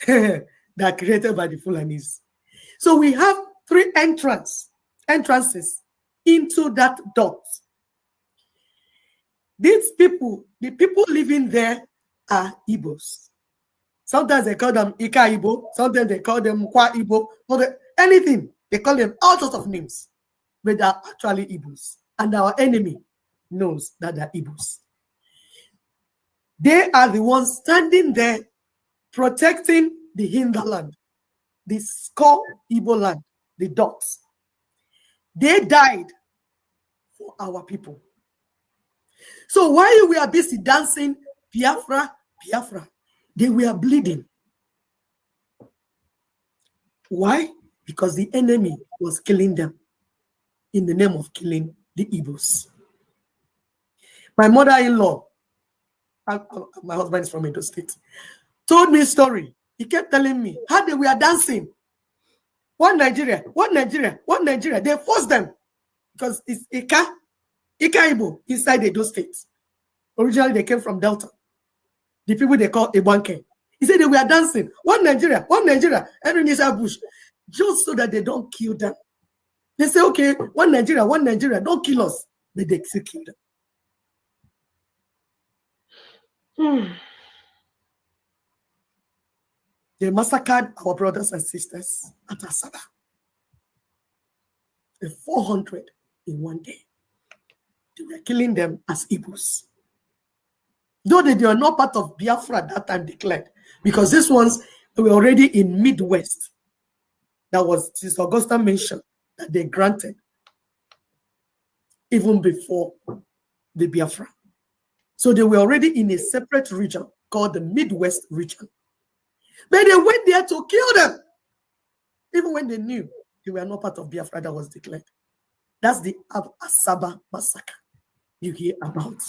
that are created by the Fulanis. So we have 3 entrances into that dot. These people, the people living there are Igbos. Sometimes they call them Ika Igbo, sometimes they call them Kwa Igbo, anything. They call them all sorts of names, but they are actually Igbos. And our enemy knows that they're Igbos. They are the ones standing there protecting the hinterland, the core Igbo land, the dots. They died for our people. So while we are busy dancing, Biafra, Biafra, they were bleeding. Why? Because the enemy was killing them in the name of killing the Igbos. My mother-in-law, my husband is from Edo State, told me a story. He kept telling me how they were dancing. One Nigeria, one Nigeria, one Nigeria. They forced them because it's Ika Igbo inside Edo State. Originally, they came from Delta. The people they call Ebanke. He said they were dancing. One Nigeria, every nation bush, just so that they don't kill them. They say, okay, one Nigeria, don't kill us. But they still kill them. They massacred our brothers and sisters at Asaba. 400 in one day. They were killing them as Igbos. Though they were not part of Biafra at that time declared, because these ones were already in Midwest. That was, Sister Augusta mentioned, that they granted even before the Biafra. So they were already in a separate region called the Midwest region. But they went there to kill them, even when they knew they were not part of Biafra that was declared. That's the Asaba massacre you hear about.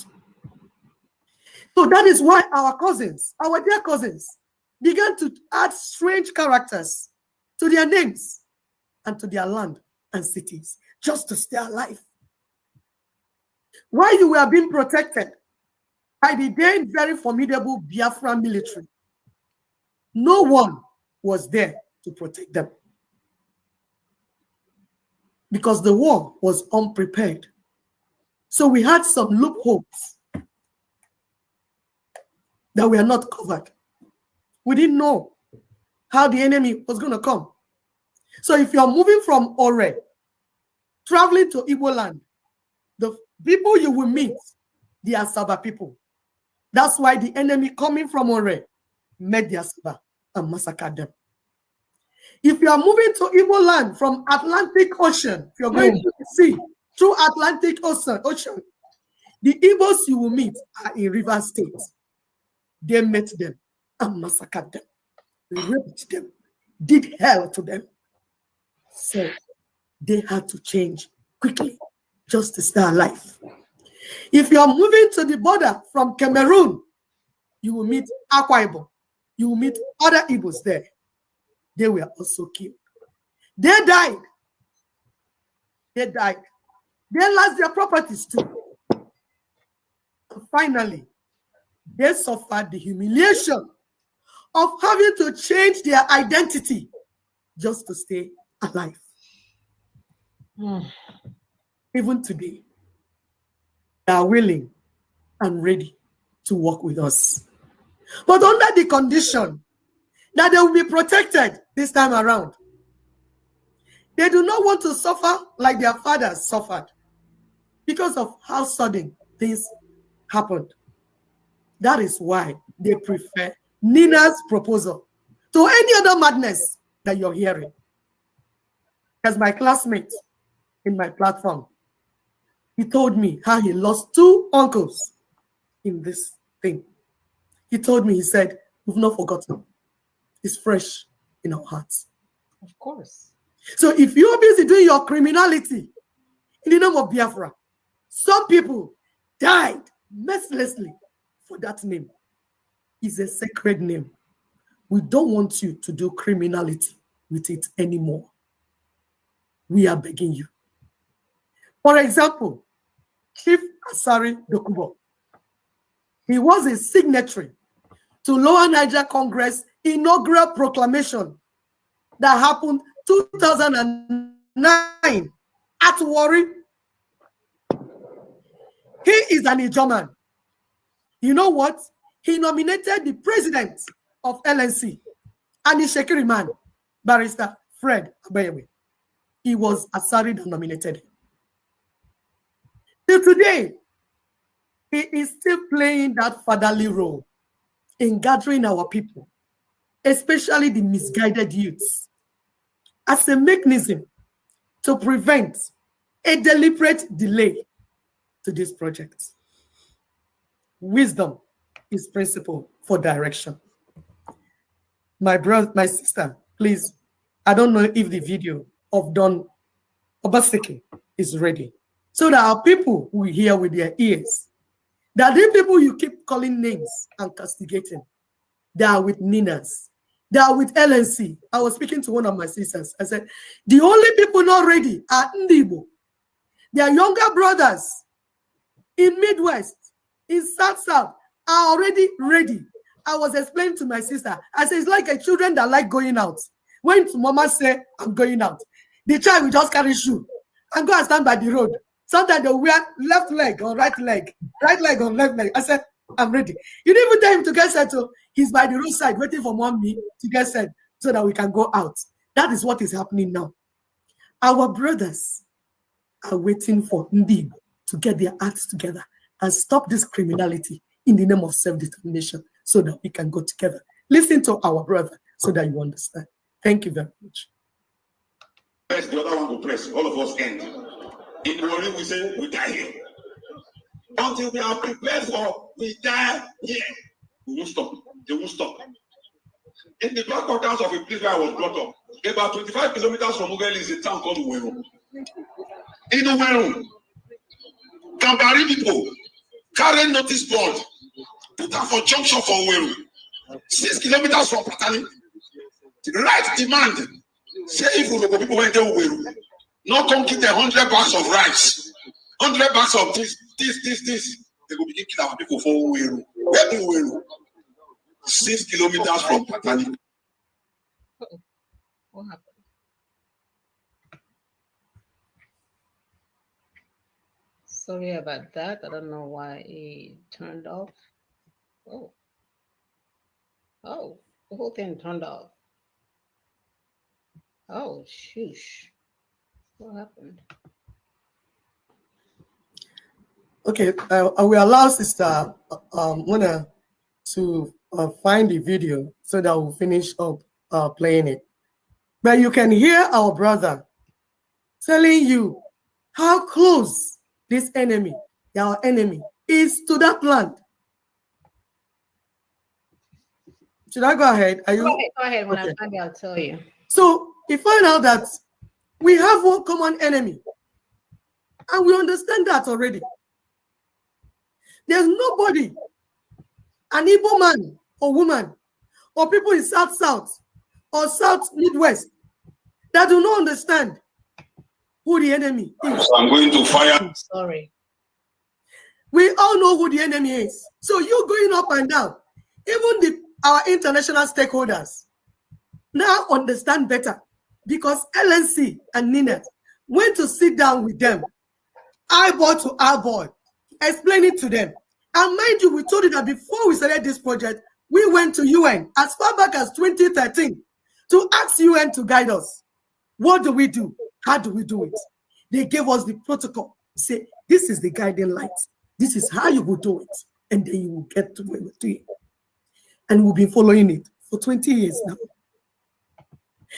So that is why our cousins, our dear cousins, began to add strange characters to their names and to their land and cities just to stay alive. While you were being protected by the then very formidable Biafra military, no one was there to protect them because the war was unprepared. So we had some loopholes that were not covered. We didn't know how the enemy was going to come. So if you're moving from Ore, traveling to Igbo land, the people you will meet, the Asaba people. That's why the enemy coming from Ore met the Asaba and massacred them. If you are moving to Igbo land from Atlantic Ocean, if you're going to the sea through Atlantic Ocean, the Igbos you will meet are in River State. They met them and massacred them, raped them, did hell to them. So they had to change quickly just to stay alive. If you are moving to the border from Cameroon, you will meet Akwa Ibom. You will meet other Igbos there. They were also killed. They died. They died. They lost their properties too. And finally, they suffered the humiliation of having to change their identity just to stay alive. Even today, they are willing and ready to work with us. But under the condition that they will be protected this time around. They do not want to suffer like their fathers suffered because of how sudden things happened. That is why they prefer Nina's proposal to any other madness that you're hearing. As my classmate in my platform, he told me how he lost 2 uncles in this thing. He told me, he said, we've not forgotten. It's fresh in our hearts. Of course. So if you're busy doing your criminality in the name of Biafra, some people died mercilessly for that name. It's a sacred name. We don't want you to do criminality with it anymore. We are begging you. For example, Chief Asari Dokubo, he was a signatory to Lower Niger Congress inaugural proclamation that happened 2009 at Warri. He is an Ijoman. You know what? He nominated the president of LNC and the Shekiri man, Barrister Fred Abeyewe. He was Asari that nominated him. Till today, he is still playing that fatherly role in gathering our people, especially the misguided youths, as a mechanism to prevent a deliberate delay to this project. Wisdom is principle for direction. My brother, my sister, please, I don't know if the video of Don Obaseki is ready, so that our people will hear with their ears that the people you keep calling names and castigating, they are with Ninas, they are with LNC. I was speaking to one of my sisters. I said, the only people not ready are Ndibo. Their younger brothers in Midwest, in South are already ready. I was explaining to my sister, I said, it's like a children that like going out. When mama say, I'm going out, the child will just carry shoe and go and stand by the road. Sometimes they'll wear left leg on right leg on left leg. I said, I'm ready. You didn't even tell him to get settled. He's by the roadside waiting for mommy to get set so that we can go out. That is what is happening now. Our brothers are waiting for Ndibo to get their acts together and stop this criminality in the name of self-determination so that we can go together. Listen to our brother so that you understand. Thank you very much. Press, the other one will press. All of us end. In the morning, we say, we die here. Until we are prepared for, we die here. We won't stop. They won't stop. In the back of towns of a place where I was brought up, about 25 kilometers from Ughelli is a town called Uweru. In Uweru, Gambari people carry notice board, put them for junction for Uweru, 6 kilometers from Patani. Right demand. Say if people went to Uweru, not come get 100 bags of rice, 100 bags of this. They will begin killing our people for Uweru. Where is Uweru? 6 kilometers from Patani. What happened? Sorry about that. I don't know why it turned off. Oh, the whole thing turned off. Oh, shoosh. What happened? Okay, I will allow Sister Mona to find the video so that we'll finish up playing it. But you can hear our brother telling you how close this enemy, our enemy, is to that land. Should I go ahead? Are you? Go ahead. When okay. I'm ready, I'll tell you. So you find out that we have one common enemy, and we understand that already. There's nobody, an Igbo man or woman, or people in South or South Midwest that do not understand who the enemy is. So I'm going to fire. I'm sorry. We all know who the enemy is. So you going up and down, even our international stakeholders now understand better because LNC and Nina went to sit down with them, eyeball to eyeball, explain it to them. And mind you, we told you that before we started this project, we went to UN as far back as 2013 to ask UN to guide us. What do we do? How do we do it? They gave us the protocol. Say, this is the guiding light. This is how you will do it. and then you will get to where we're doing. And we've been following it for 20 years now.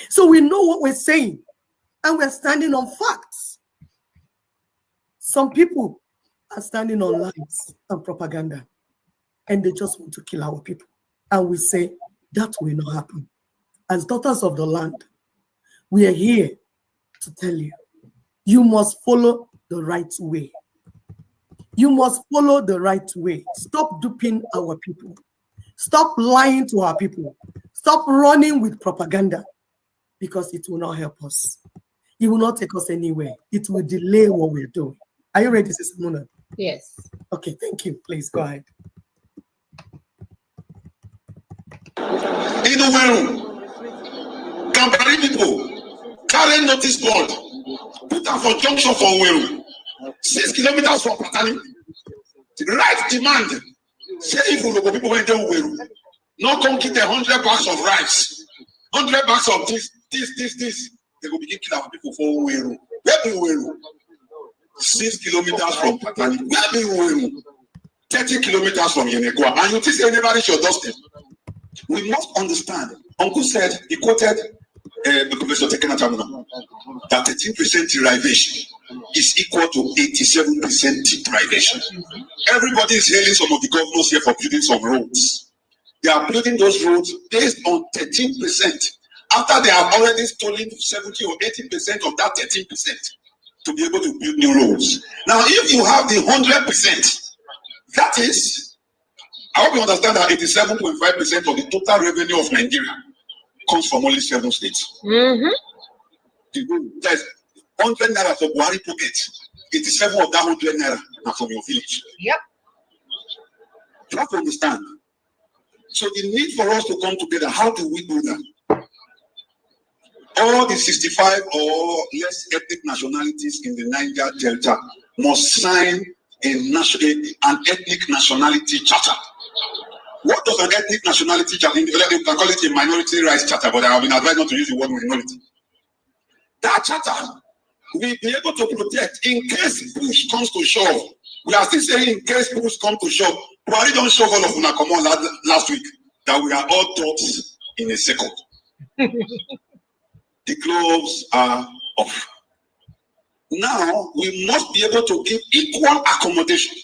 So we know what we're saying, and we're standing on facts. Some people are standing on lies and propaganda, and they just want to kill our people. And we say, that will not happen. As daughters of the land, we are here to tell you, you must follow the right way. You must follow the right way. Stop duping our people. Stop lying to our people. Stop running with propaganda, because it will not help us. It will not take us anywhere. It will delay what we're doing. Are you ready, Sister Mona? Yes. Okay, thank you. Please go ahead. In Uweru, Campari people carry notice board, put am for junction for Uweru, 6 kilometers from Patani. Right demand, say if people went to Uweru, not come get 100 bags of rice, 100 bags of this, they will begin killing our people for Uweru. Where be Uweru? 6 kilometers from Patani. Where be Uweru? 30 kilometers from Yenegua. And you think anybody should doorstep? We must understand. Uncle said, he quoted Professor Tekenachamuna, that 13% derivation is equal to 87% deprivation. Everybody is hailing some of the governors here for building some roads. They are building those roads based on 13%. After they have already stolen 70 or 80% of that 13% to be able to build new roads. Now, if you have the 100%, that is, I hope you understand that 87.5% of the total revenue of Nigeria comes from only 7 states. There's 100 naira for Buhari pocket. 87 of that 100 naira are from your village. Yep. You have to understand. So the need for us to come together, how do we do that? All the 65 or less ethnic nationalities in the Niger Delta must sign an ethnic nationality charter. What does an ethnic nationality charter? You can call it a minority rights charter, but I have been advised not to use the word minority. That charter will be able to protect in case push comes to shove. We are still saying in case push comes to shove. Buhari don't shove all of Unacommon last week that we are all dots in a second. The gloves are off. Now we must be able to give equal accommodation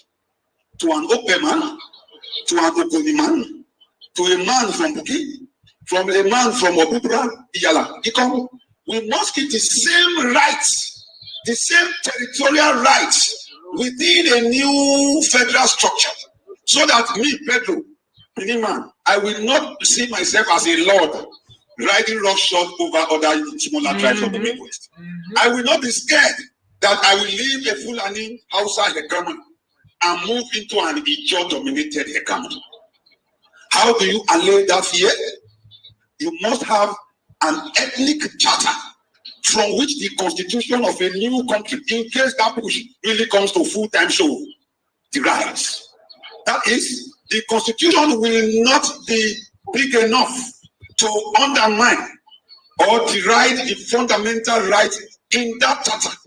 to an Ope man, to an Okoni man, to a man from Buki, from a man from Obubra, Iyala, Ikom. We must give the same rights, the same territorial rights within a new federal structure. So that me, Pedro, man, I will not see myself as a lord riding roughshod over other smaller tribes of the Midwest. I will not be scared that I will leave a Fulani Hausa Hekama and move into an Ijaw-dominated Hekama. How do you allay that fear? You must have an ethnic charter from which the constitution of a new country, in case that push really comes to full-time show, derives. That is, the constitution will not be big enough to undermine or deride the fundamental right in that charter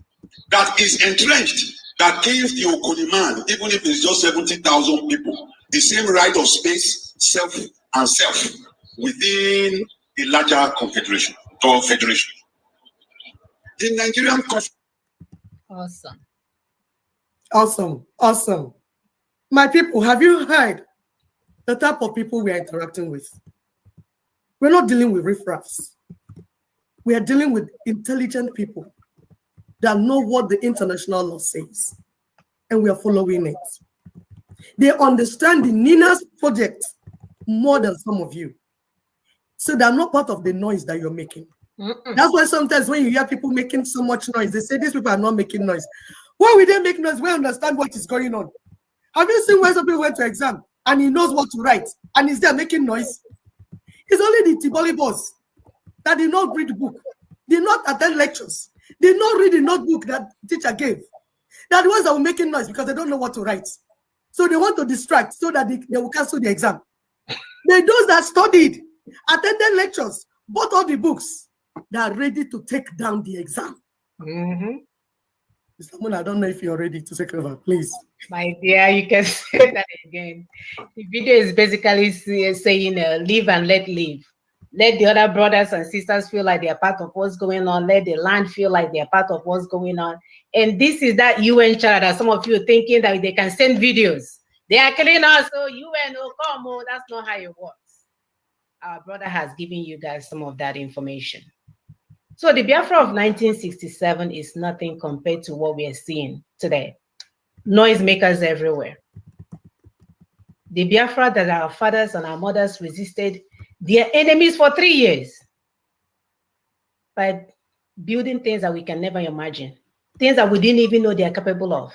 that is entrenched, that gives the Okoni man, even if it's just 70,000 people, the same right of space, self, and self within a larger confederation or federation. The Nigerian Awesome. My people, have you heard the type of people we are interacting with? We're not dealing with riffraffs. We are dealing with intelligent people that know what the international law says, and we are following it. They understand the Nina's project more than some of you. So they're not part of the noise that you're making. That's why sometimes when you hear people making so much noise, they say these people are not making noise. Why would they make noise? We understand what is going on. Have you seen when somebody went to exam and he knows what to write and he's there making noise? It's only the Tiboli boss that did not read the book, did not attend lectures, did not read the notebook that the teacher gave. They're the ones that were making noise because they don't know what to write. So they want to distract so that they will cancel the exam. They're those that studied, attended lectures, bought all the books, they are ready to take down the exam. Mr. Moon, I don't know if you're ready to take over, please. My dear, you can say that again. The video is basically saying live and let live. Let the other brothers and sisters feel like they're part of what's going on. Let the land feel like they're part of what's going on. And this is that UN charter that some of you are thinking that they can send videos. They are killing us, so UN, oh, come on. That's not how it works. Our brother has given you guys some of that information. So the Biafra of 1967 is nothing compared to what we are seeing today. Noisemakers everywhere. The Biafra that our fathers and our mothers resisted their enemies for 3 years by building things that we can never imagine, things that we didn't even know they are capable of,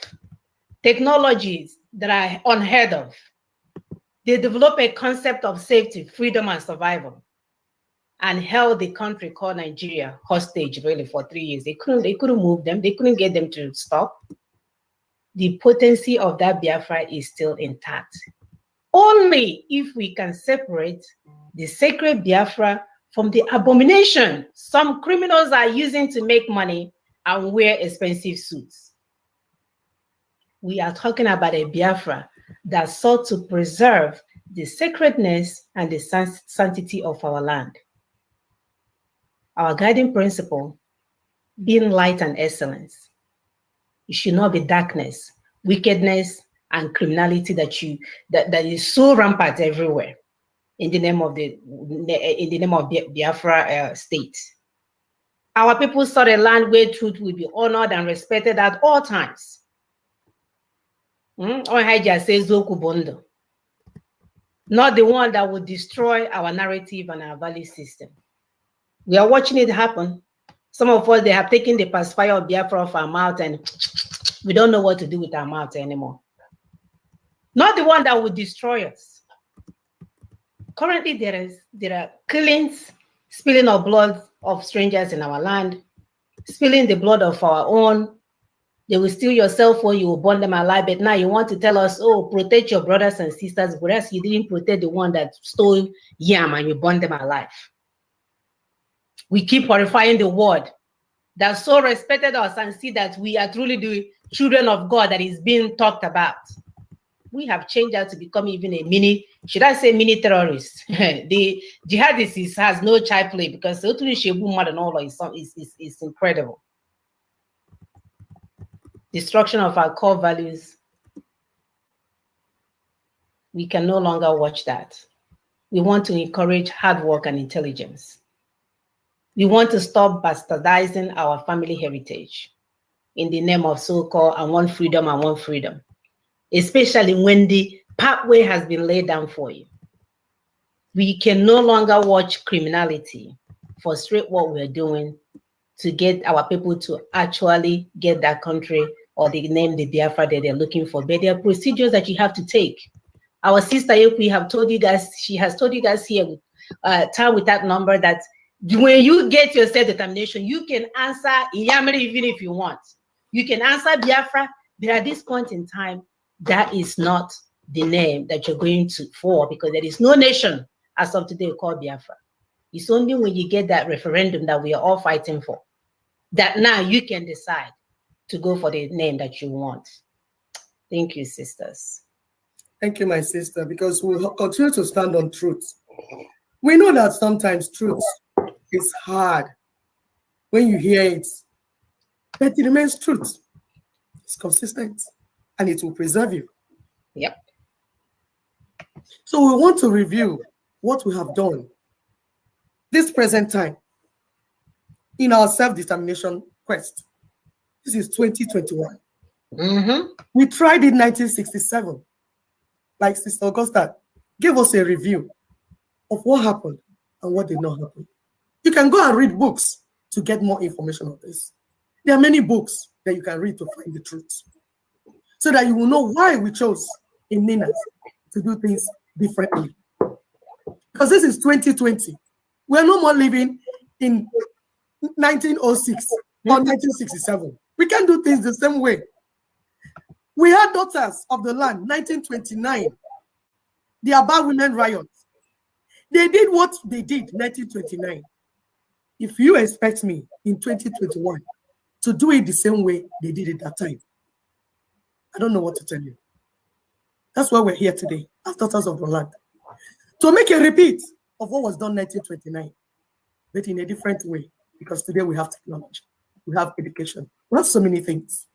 technologies that are unheard of. They developed a concept of safety, freedom, and survival, and held the country called Nigeria hostage really for 3 years. They couldn't move them. They couldn't get them to stop. The potency of that Biafra is still intact. Only if we can separate the sacred Biafra from the abomination some criminals are using to make money and wear expensive suits. We are talking about a Biafra that sought to preserve the sacredness and the sanctity of our land. Our guiding principle being light and excellence. It should not be darkness, wickedness, and criminality that is so rampant everywhere in the name of Biafra state. Our people sought a land where truth will be honored and respected at all times. Not the one that would destroy our narrative and our value system. We are watching it happen. Some of us, they have taken the pacifier of Biafra off our mouth and we don't know what to do with our mouth anymore. Not the one that would destroy us. Currently, there are killings, spilling of blood of strangers in our land, spilling the blood of our own. They will steal your cell phone, you will burn them alive. But now you want to tell us, oh, protect your brothers and sisters, whereas you didn't protect the one that stole yam and you burned them alive. We keep horrifying the world that so respected us and see that we are truly the children of God that is being talked about. We have changed out to become even a mini, should I say mini terrorist? The jihadist has no child play because is incredible. Destruction of our core values. We can no longer watch that. We want to encourage hard work and intelligence. We want to stop bastardizing our family heritage in the name of so-called and one freedom, especially when the pathway has been laid down for you. We can no longer watch criminality frustrate what we're doing to get our people to actually get that country or the name, the Biafra that they're looking for. But there are procedures that you have to take. Our sister Yopi have told you guys, she has told you guys here, time with that number, that when you get your self-determination, you can answer Iyamiri even if you want. You can answer Biafra, but at this point in time, that is not the name that you're going to for, because there is no nation as of today called Biafra. It's only when you get that referendum that we are all fighting for, that now you can decide to go for the name that you want. Thank you, sisters. Thank you, my sister, because we'll continue to stand on truth. We know that sometimes truth is hard when you hear it, but it remains truth. It's consistent and it will preserve you. Yep. So we want to review what we have done this present time in our self-determination quest. This is 2021. We tried in 1967. Like Sister Augusta gave us a review of what happened and what did not happen. You can go and read books to get more information on this. There are many books that you can read to find the truth, so that you will know why we chose in Ninas to do things differently. Because this is 2020. We are no more living in 1906 or 1967. We can't do things the same way. We had Daughters of the Land, 1929. The Aba Women Riot. They did what they did, 1929. If you expect me in 2021 to do it the same way they did it that time. I don't know what to tell you. That's why we're here today, as daughters of the land, to make a repeat of what was done in 1929, but in a different way, because today we have technology, we have education, we have so many things.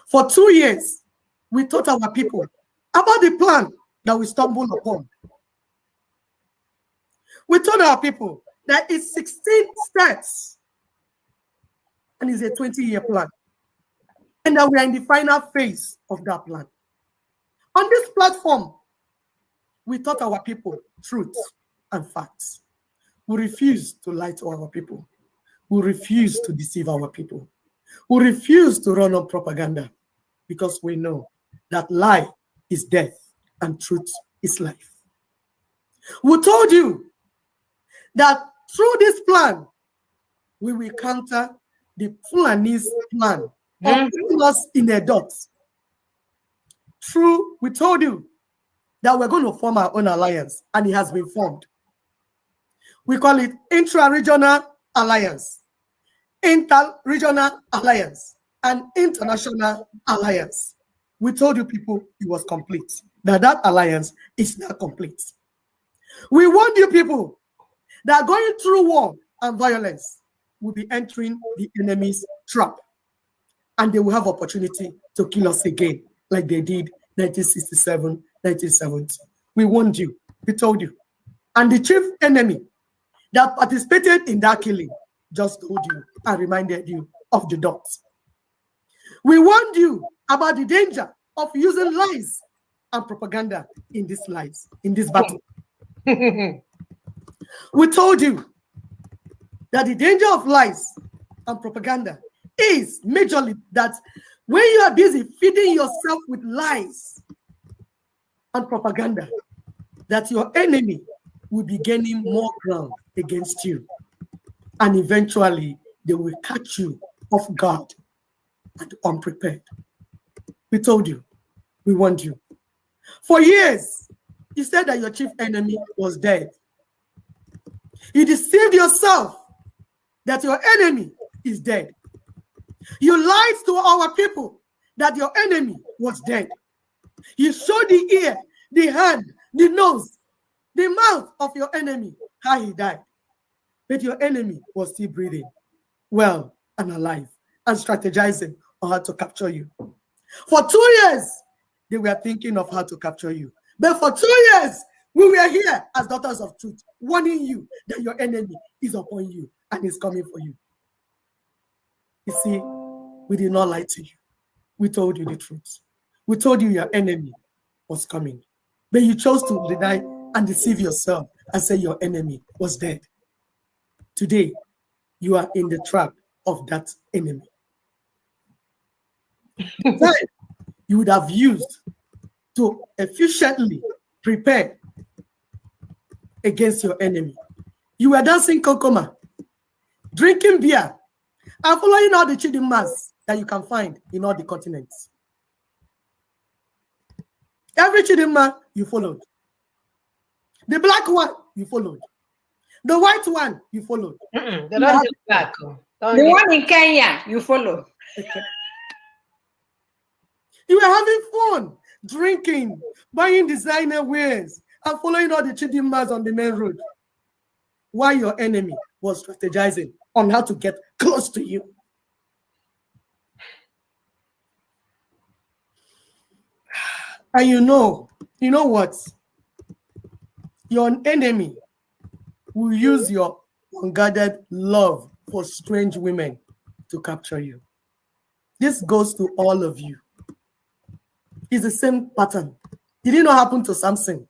For 2 years, we taught our people about the plan that we stumbled upon. We told our people that it's 16 steps and it's a 20-year plan, and that we are in the final phase of that plan. On this platform, we taught our people truth and facts. We refuse to lie to our people. We refuse to deceive our people. We refuse to run on propaganda, because we know that lie is death and truth is life. We told you that through this plan, we will counter the Fulani's plan of putting us in a dot. True, we told you that we're going to form our own alliance, and it has been formed. We call it intra-regional alliance, inter-regional alliance, and international alliance. We told you people it was complete, that alliance is now complete. We warned you people that going through war and violence will be entering the enemy's trap, and they will have opportunity to kill us again, like they did 1967, 1970. We warned you, we told you. And the chief enemy that participated in that killing just told you and reminded you of the dots. We warned you about the danger of using lies and propaganda in this battle. We told you that the danger of lies and propaganda is majorly that when you are busy feeding yourself with lies and propaganda, that your enemy will be gaining more ground against you. And eventually, they will catch you off guard and unprepared. We told you. We warned you. For years, you said that your chief enemy was dead. You deceived yourself that your enemy is dead. You lied to our people that your enemy was dead. You showed the ear, the hand, the nose, the mouth of your enemy how he died. But your enemy was still breathing, well and alive, and strategizing on how to capture you. For 2 years, they were thinking of how to capture you. But for 2 years, we were here as daughters of truth, warning you that your enemy is upon you and is coming for you. You see, we did not lie to you. We told you the truth. We told you your enemy was coming. But you chose to deny and deceive yourself and say your enemy was dead. Today, you are in the trap of that enemy. Time you would have used to efficiently prepare against your enemy. You were dancing kokoma, drinking beer, and following all the chidimmas that you can find in all the continents. Every chidimma you followed. The black one you followed. The white one you followed. They don't do black. The one in Kenya you follow. You were having fun, drinking, buying designer wares, and following all the chidimmas on the main road, while your enemy was strategizing on how to get close to you. And you know what? Your enemy will use your unguarded love for strange women to capture you. This goes to all of you. It's the same pattern. It did not happen to Samson.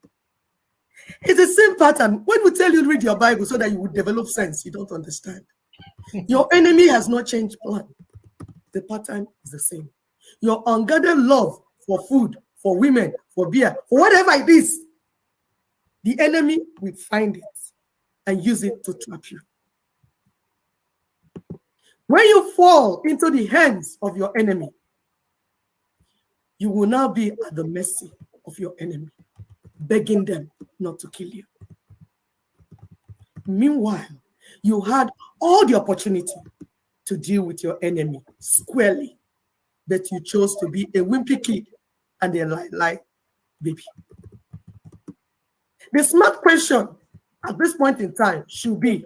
It's the same pattern. When we tell you to read your Bible so that you would develop sense, you don't understand. Your enemy has not changed plan. The pattern is the same. Your unguarded love for food, for women, for beer, for whatever it is, the enemy will find it and use it to trap you. When you fall into the hands of your enemy, you will now be at the mercy of your enemy, begging them not to kill you. Meanwhile, you had all the opportunity to deal with your enemy squarely, but you chose to be a wimpy kid and a lie baby. The smart question at this point in time should be,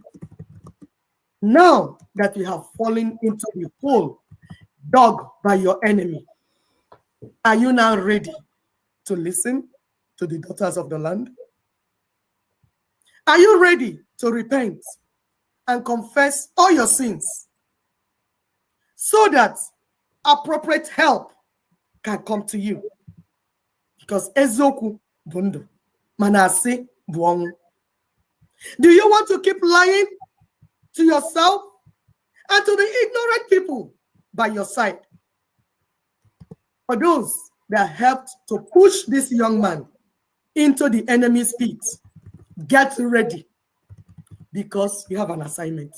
now that you have fallen into the hole dug by your enemy, are you now ready to listen to the daughters of the land? Are you ready to repent and confess all your sins so that appropriate help can come to you? Because ezoku bundu manasi buongu. Do you want to keep lying to yourself and to the ignorant people by your side? For those that helped to push this young man into the enemy's pit, get ready, because you have an assignment.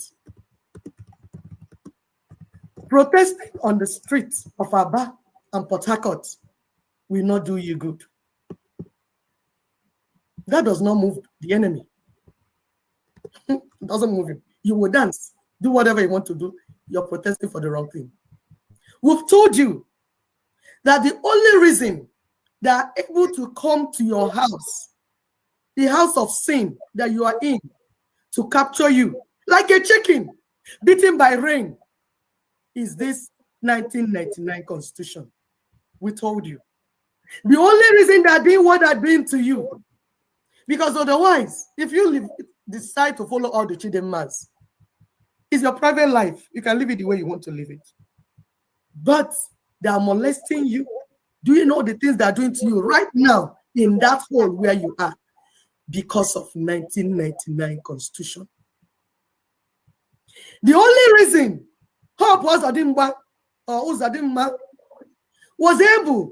Protesting on the streets of Aba and Port Harcourt will not do you good. That does not move the enemy. It doesn't move him. You will dance, do whatever you want to do. You're protesting for the wrong thing. We've told you that the only reason they are able to come to your house, the house of sin that you are in, to capture you like a chicken beaten by rain, is this 1999 Constitution. We told you. The only reason they're doing what they're doing to you, because otherwise, if you decide to follow all the Chidemmas, it's your private life. You can live it the way you want to live it. But they are molesting you, doing all the things they're doing to you right now in that hole where you are, because of 1999 Constitution. The only reason Hope Uzodimma was able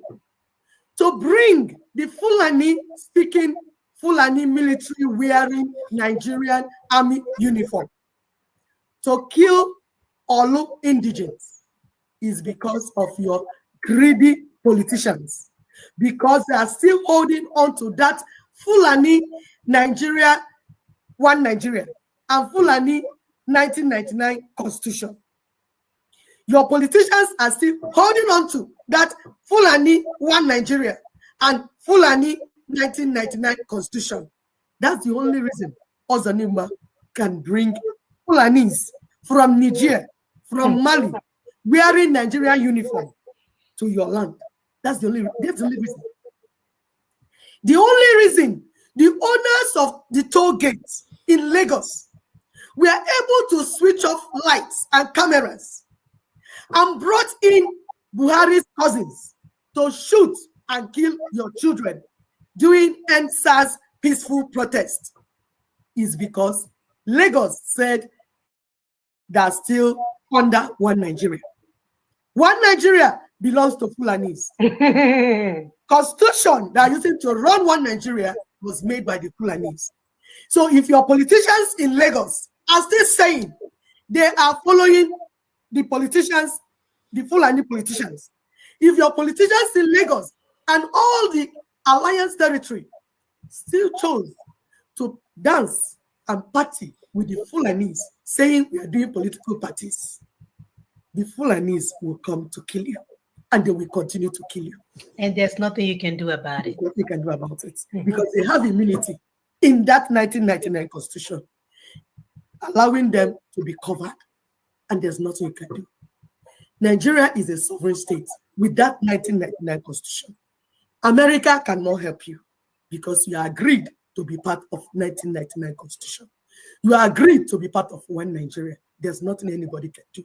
to bring the Fulani-speaking, Fulani military wearing Nigerian army uniform to kill Olu indigents is because of your greedy politicians, because they are still holding on to that Fulani Nigeria, one Nigeria, and Fulani 1999 Constitution. Your politicians are still holding on to that Fulani one Nigeria and Fulani 1999 Constitution. That's the only reason Uzodimma can bring Fulanis from Niger, from Mali, wearing Nigerian uniform to your land. That's the only reason. The only reason the owners of the toll gates in Lagos were able to switch off lights and cameras and brought in Buhari's cousins to shoot and kill your children during NSAS peaceful protest is because Lagos said they're still under one Nigeria. One Nigeria belongs to Fulanis. Constitution that are using to run one Nigeria was made by the Fulanis. So if your politicians in Lagos are still saying they are following the politicians, the Fulani politicians, if your politicians in Lagos and all the alliance territory still chose to dance and party with the Fulanis, saying we are doing political parties, the Fulanis will come to kill you, and they will continue to kill you. And there's nothing you can do about it. Nothing you can do about it, because they have immunity in that 1999 Constitution, allowing them to be covered, and there's nothing you can do. Nigeria is a sovereign state with that 1999 Constitution. America cannot help you because you agreed to be part of 1999 Constitution. You agreed to be part of one Nigeria. There's nothing anybody can do.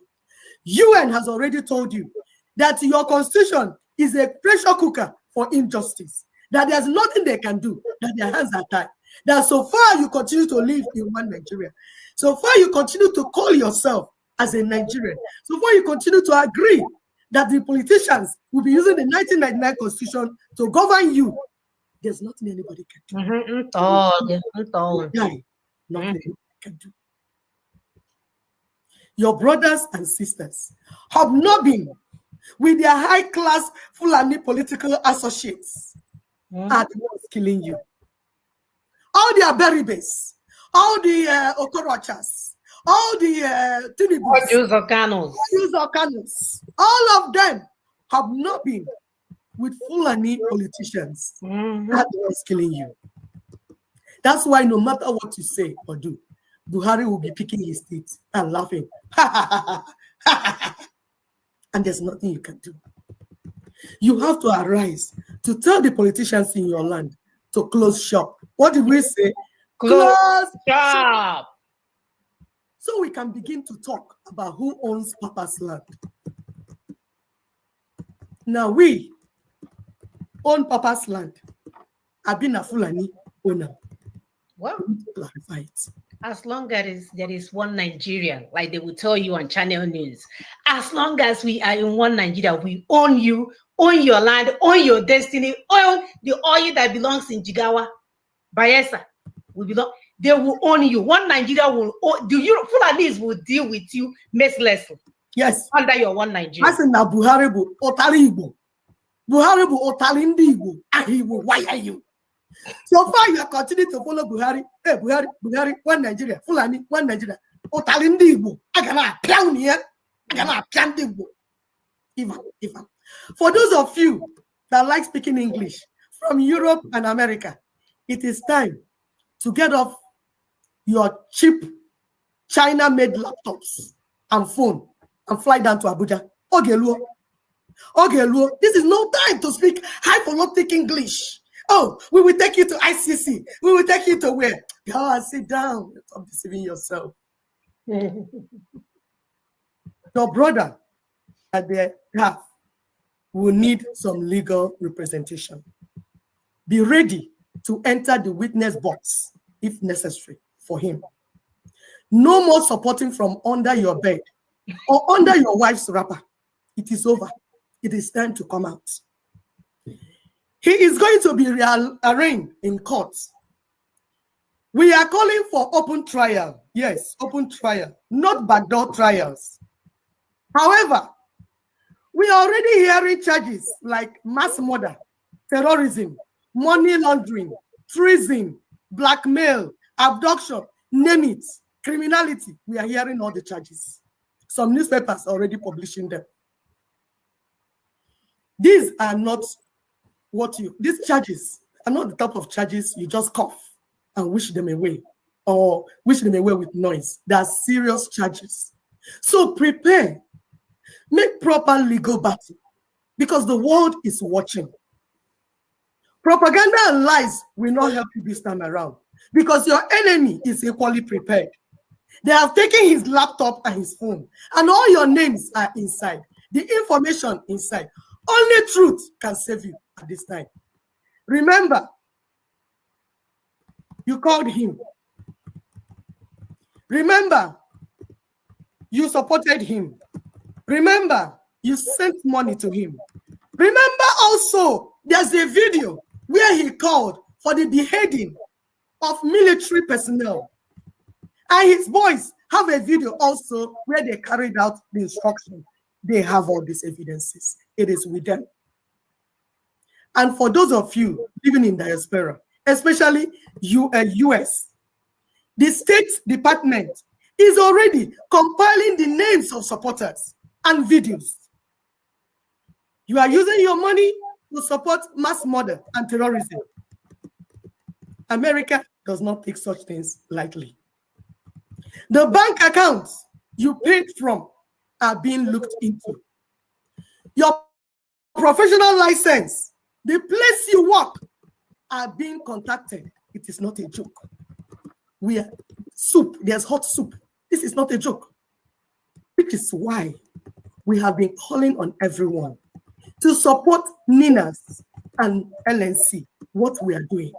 UN has already told you that your constitution is a pressure cooker for injustice, that there's nothing they can do, that their hands are tied, that so far you continue to live in one Nigeria, so far you continue to call yourself as a Nigerian, so far you continue to agree that the politicians will be using the 1999 Constitution to govern you, there's nothing anybody can do. Nothing anybody can do. Your brothers and sisters have not been with their high-class Fulani political associates are the ones killing you. All their beribes, all the Okorochas, all the Orcanos. all of them have not been with Fulani politicians. That was killing you. That's why no matter what you say or do, Buhari will be picking his teeth and laughing. And there's nothing you can do. You have to arise to tell the politicians in your land to close shop. What did we say? Close shop. So we can begin to talk about who owns Papa's land. Now we own Papa's land. I've been a Fulani owner. Well, clarify it. As long as there is one Nigeria, like they will tell you on Channel News, as long as we are in one Nigeria, we own you, own your land, own your destiny, own the oil that belongs in Jigawa, Bayelsa, they will own you. One Nigeria will own, the Fulanis will deal with you mercilessly. Yes. Under your one Nigeria. As in Buhari bu Otali Igbo. Buhari bu Otali Ndi Igbo. Igbo, why are you? So far, you are continuing to follow Buhari. Hey, Buhari, one Nigeria. Fulani, one Nigeria. Otali Ndi Igbo. I cannot plan here. I cannot plan Igbo. Even. For those of you that like speaking English from Europe and America, it is time to get off your cheap China-made laptops and phone and fly down to Abuja. Ogeluo, this is no time to speak hypolotic English. Oh, we will take you to ICC. We will take you to where? Go and sit down. Stop deceiving yourself. Your brother at the half will need some legal representation. Be ready to enter the witness box if necessary for him. No more supporting from under your bed or under your wife's wrapper. It is over. It is time to come out. He is going to be arraigned in court. We are calling for open trial. Yes, open trial, not backdoor trials. However, we are already hearing charges like mass murder, terrorism, money laundering, treason, blackmail, abduction, name it, criminality. We are hearing all the charges. Some newspapers are already publishing them. These are not these charges are not the type of charges you just cough and wish them away or wish them away with noise. They are serious charges. So prepare, make proper legal battle because the world is watching. Propaganda and lies will not help you this time around because your enemy is equally prepared. They have taken his laptop and his phone and all your names are inside. The information inside. Only truth can save you at this time. Remember, you called him. Remember, you supported him. Remember, you sent money to him. Remember also, there's a video where he called for the beheading of military personnel. And his boys have a video also where they carried out the instruction. They have all these evidences. It is with them. And for those of you living in diaspora, especially US, the State Department is already compiling the names of supporters and videos. You are using your money to support mass murder and terrorism. America does not take such things lightly. The bank accounts you paid from are being looked into. Your professional license, the place you work, are being contacted. It is not a joke. We are soup. There's hot soup. This is not a joke. Which is why we have been calling on everyone to support Ninas and LNC, what we are doing.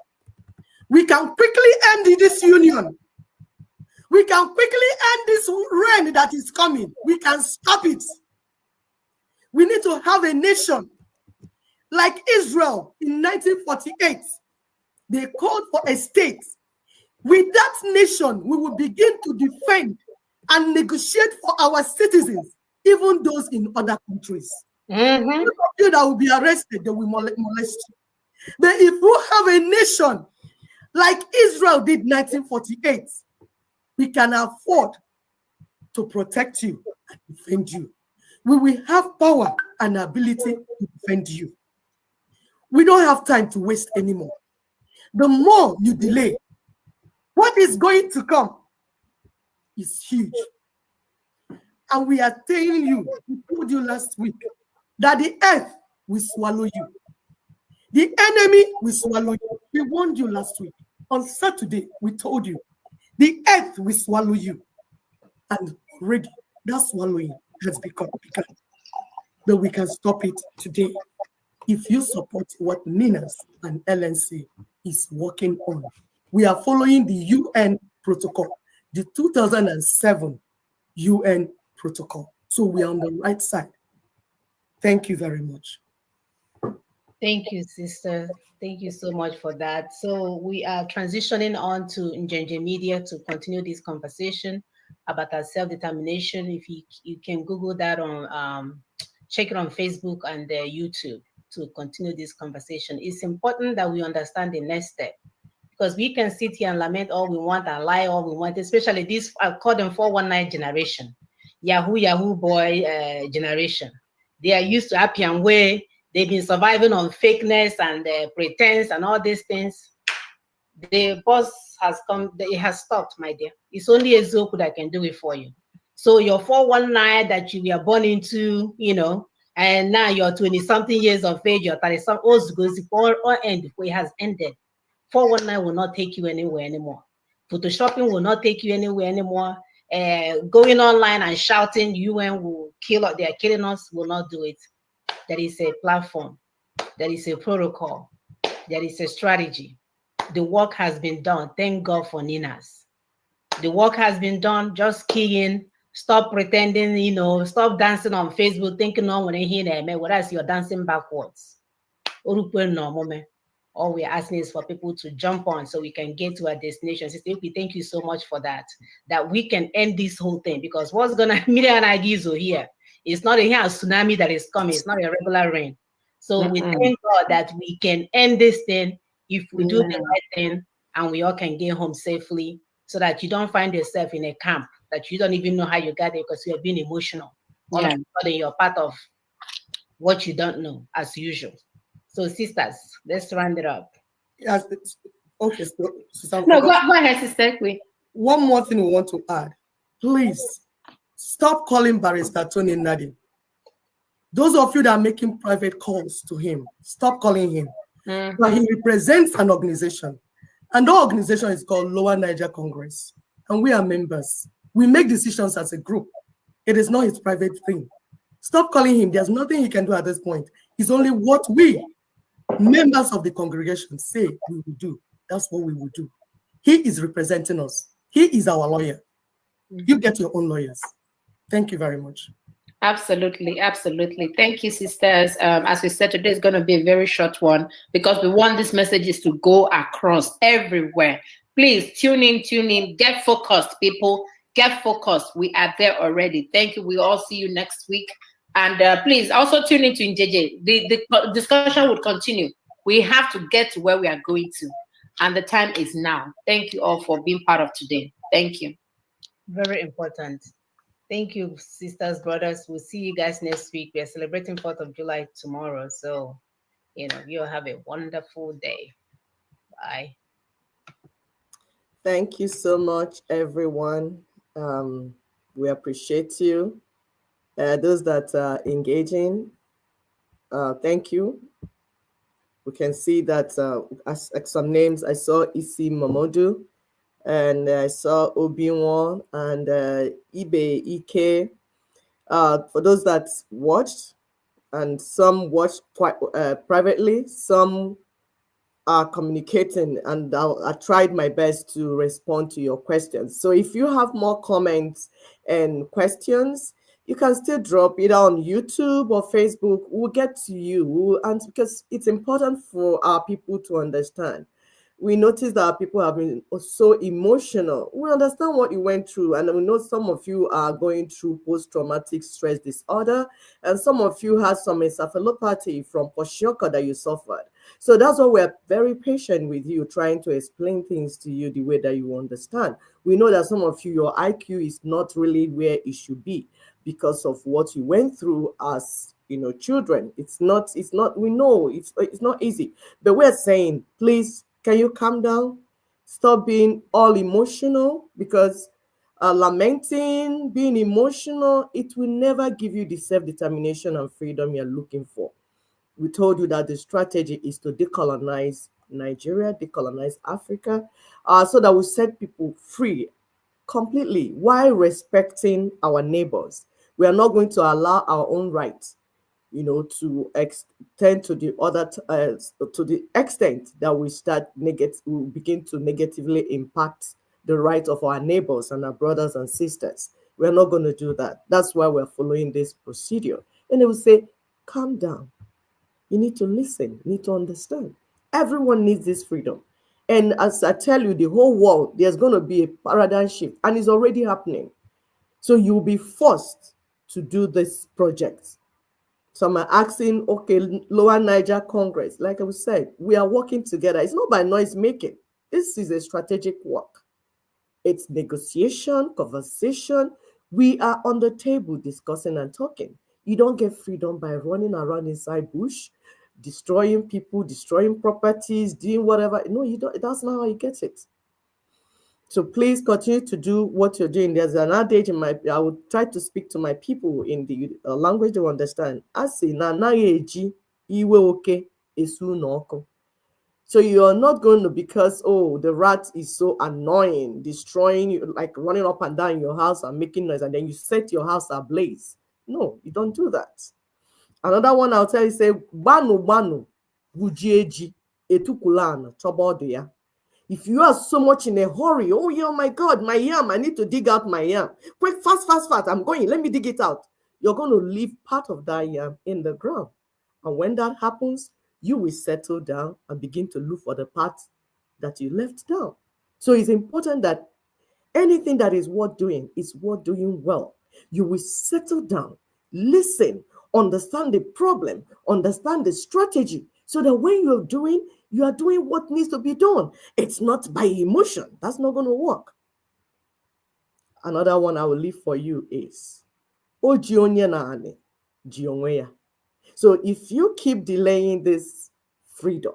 We can quickly end this union. We can quickly end this rain that is coming. We can stop it. We need to have a nation like Israel in 1948. They called for a state. With that nation, we will begin to defend and negotiate for our citizens, even those in other countries. Mm-hmm. You that will be arrested, they will molest you. But if we have a nation like Israel did 1948, we can afford to protect you and defend you. We will have power and ability to defend you. We don't have time to waste anymore. The more you delay, what is going to come is huge. And we are telling you, we told you last week, that the earth will swallow you. The enemy will swallow you. We warned you last week. On Saturday, we told you, the earth will swallow you. And already, that swallowing has begun. But we can stop it today if you support what Ninas and LNC is working on. We are following the UN protocol, the 2007 UN protocol. So we are on the right side. Thank you very much. Thank you, sister. Thank you so much for that. So we are transitioning on to Njenje Media to continue this conversation about our self-determination. If you can Google that on, check it on Facebook and YouTube to continue this conversation. It's important that we understand the next step, because we can sit here and lament all we want and lie all we want, especially this, I call them 419 generation, Yahoo boy generation. They are used to happy and way. They've been surviving on fakeness and pretense and all these things. The boss has come, it has stopped, my dear. It's only a Zoku that can do it for you. So your 419 that you were born into, and now you're 20-something years of age, you're 30-something, all end, it has ended. 419 will not take you anywhere anymore. Photoshopping will not take you anywhere anymore. Going online and shouting UN will kill us, they are killing us, will not do it. There is a platform, there is a protocol, there is a strategy. The work has been done. Thank God for Ninas. The work has been done. Just key in, stop pretending, stop dancing on Facebook, thinking no one here, whereas you're dancing backwards. All we're asking is for people to jump on so we can get to our destination. Sister, thank you so much for that we can end this whole thing, because what's gonna Gizo here? It's not a tsunami that is coming. It's not a regular rain. So we thank God that we can end this thing if we do the right thing and we all can get home safely, so that you don't find yourself in a camp that you don't even know how you got there because you have been emotional. All of a sudden you're part of what you don't know, as usual. So sisters, let's round it up. Yes, okay. So, no, go ahead, sister. One more thing we want to add. Please stop calling Barrister Tony Nadi. Those of you that are making private calls to him, stop calling him. But he represents an organization, and the organization is called Lower Niger Congress, and we are members. We make decisions as a group. It is not his private thing. Stop calling him. There's nothing he can do at this point. It's only what we, members of the congregation, say we will do. That's what we will do. He is representing us. He is our lawyer. You get your own lawyers. Thank you very much. Absolutely. Thank you, sisters. As we said, today is going to be a very short one because we want these messages to go across everywhere. Please tune in, get focused, people. Get focused. We are there already. Thank you. We'll all see you next week. And please also tune into Njenje. The discussion will continue. We have to get to where we are going to. And the time is now. Thank you all for being part of today. Thank you. Very important. Thank you, sisters, brothers. We'll see you guys next week. We are celebrating 4th of July tomorrow. So, you'll have a wonderful day. Bye. Thank you so much, everyone. We appreciate you. Those that are engaging, thank you. We can see that as some names, I saw Isi Mamodu, and I saw Obiwan and Ibe Ike. For those that watched, and some watched quite privately, some are communicating, and I tried my best to respond to your questions. So if you have more comments and questions, you can still drop it on YouTube or Facebook. We'll get to you, and because it's important for our people to understand We notice that people have been so emotional. We understand what you went through, and we know some of you are going through post-traumatic stress disorder, and some of you had some encephalopathy from Kwashiorkor that you suffered. So that's why we're very patient with you, trying to explain things to you the way that you understand. We know that some of you, your IQ is not really where it should be because of what you went through as children. It's not, we know it's not easy, but we're saying, please, can you calm down? Stop being all emotional, because lamenting, being emotional, it will never give you the self-determination and freedom you're looking for. We told you that the strategy is to decolonize Nigeria, decolonize Africa, so that we set people free completely while respecting our neighbors. We are not going to allow our own rights to extend to the to the extent that we begin to negatively impact the rights of our neighbors and our brothers and sisters. We're not going to do that. That's why we're following this procedure. And they will say, calm down. You need to listen. You need to understand. Everyone needs this freedom. And as I tell you, the whole world, there's going to be a paradigm shift, and it's already happening. So you'll be forced to do this project. Some are asking, okay, Lower Niger Congress, like I said, we are working together. It's not by noise making. This is a strategic work. It's negotiation, conversation. We are on the table discussing and talking. You don't get freedom by running around inside bush, destroying people, destroying properties, doing whatever. No, you don't. That's not how you get it. So please continue to do what you're doing. There's an adage I would try to speak to my people in the language they understand. I say, na eji iwe oke esu n'ọkụ. So you're not going to, because, the rat is so annoying, destroying you, like running up and down your house and making noise, and then you set your house ablaze. No, you don't do that. Another one I'll tell you, say, banu gujieji etukulana chobodia. If you are so much in a hurry, oh yeah, my God, my yam, I need to dig out my yam. Quick, fast, I'm going, let me dig it out. You're going to leave part of that yam in the ground. And when that happens, you will settle down and begin to look for the parts that you left down. So it's important that anything that is worth doing is worth doing well. You will settle down, listen, understand the problem, understand the strategy, so that when you are doing what needs to be done. It's not by emotion. That's not going to work. Another one I will leave for you is, so if you keep delaying this freedom,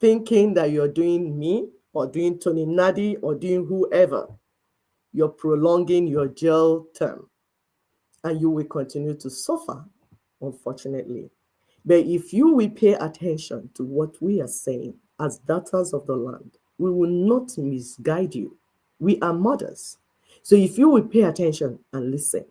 thinking that you're doing me or doing Tony Nadi or doing whoever, you're prolonging your jail term, and you will continue to suffer, unfortunately. But if you will pay attention to what we are saying as daughters of the land, we will not misguide you. We are mothers. So if you will pay attention and listen,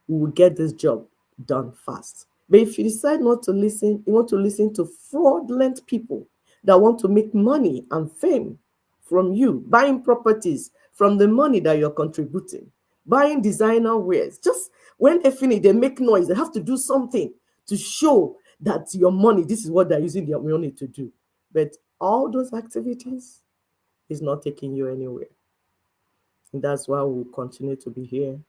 we will get this job done fast. But if you decide not to listen, you want to listen to fraudulent people that want to make money and fame from you, buying properties from the money that you're contributing, buying designer wares. Just when they finish, they make noise. They have to do something to show that your money, this is what they're using their money to do. But all those activities is not taking you anywhere. And that's why we'll continue to be here.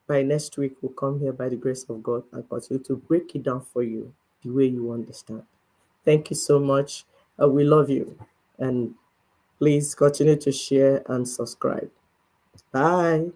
By next week, we'll come here by the grace of God and continue to break it down for you the way you understand. Thank you so much. We love you. And please continue to share and subscribe. Bye.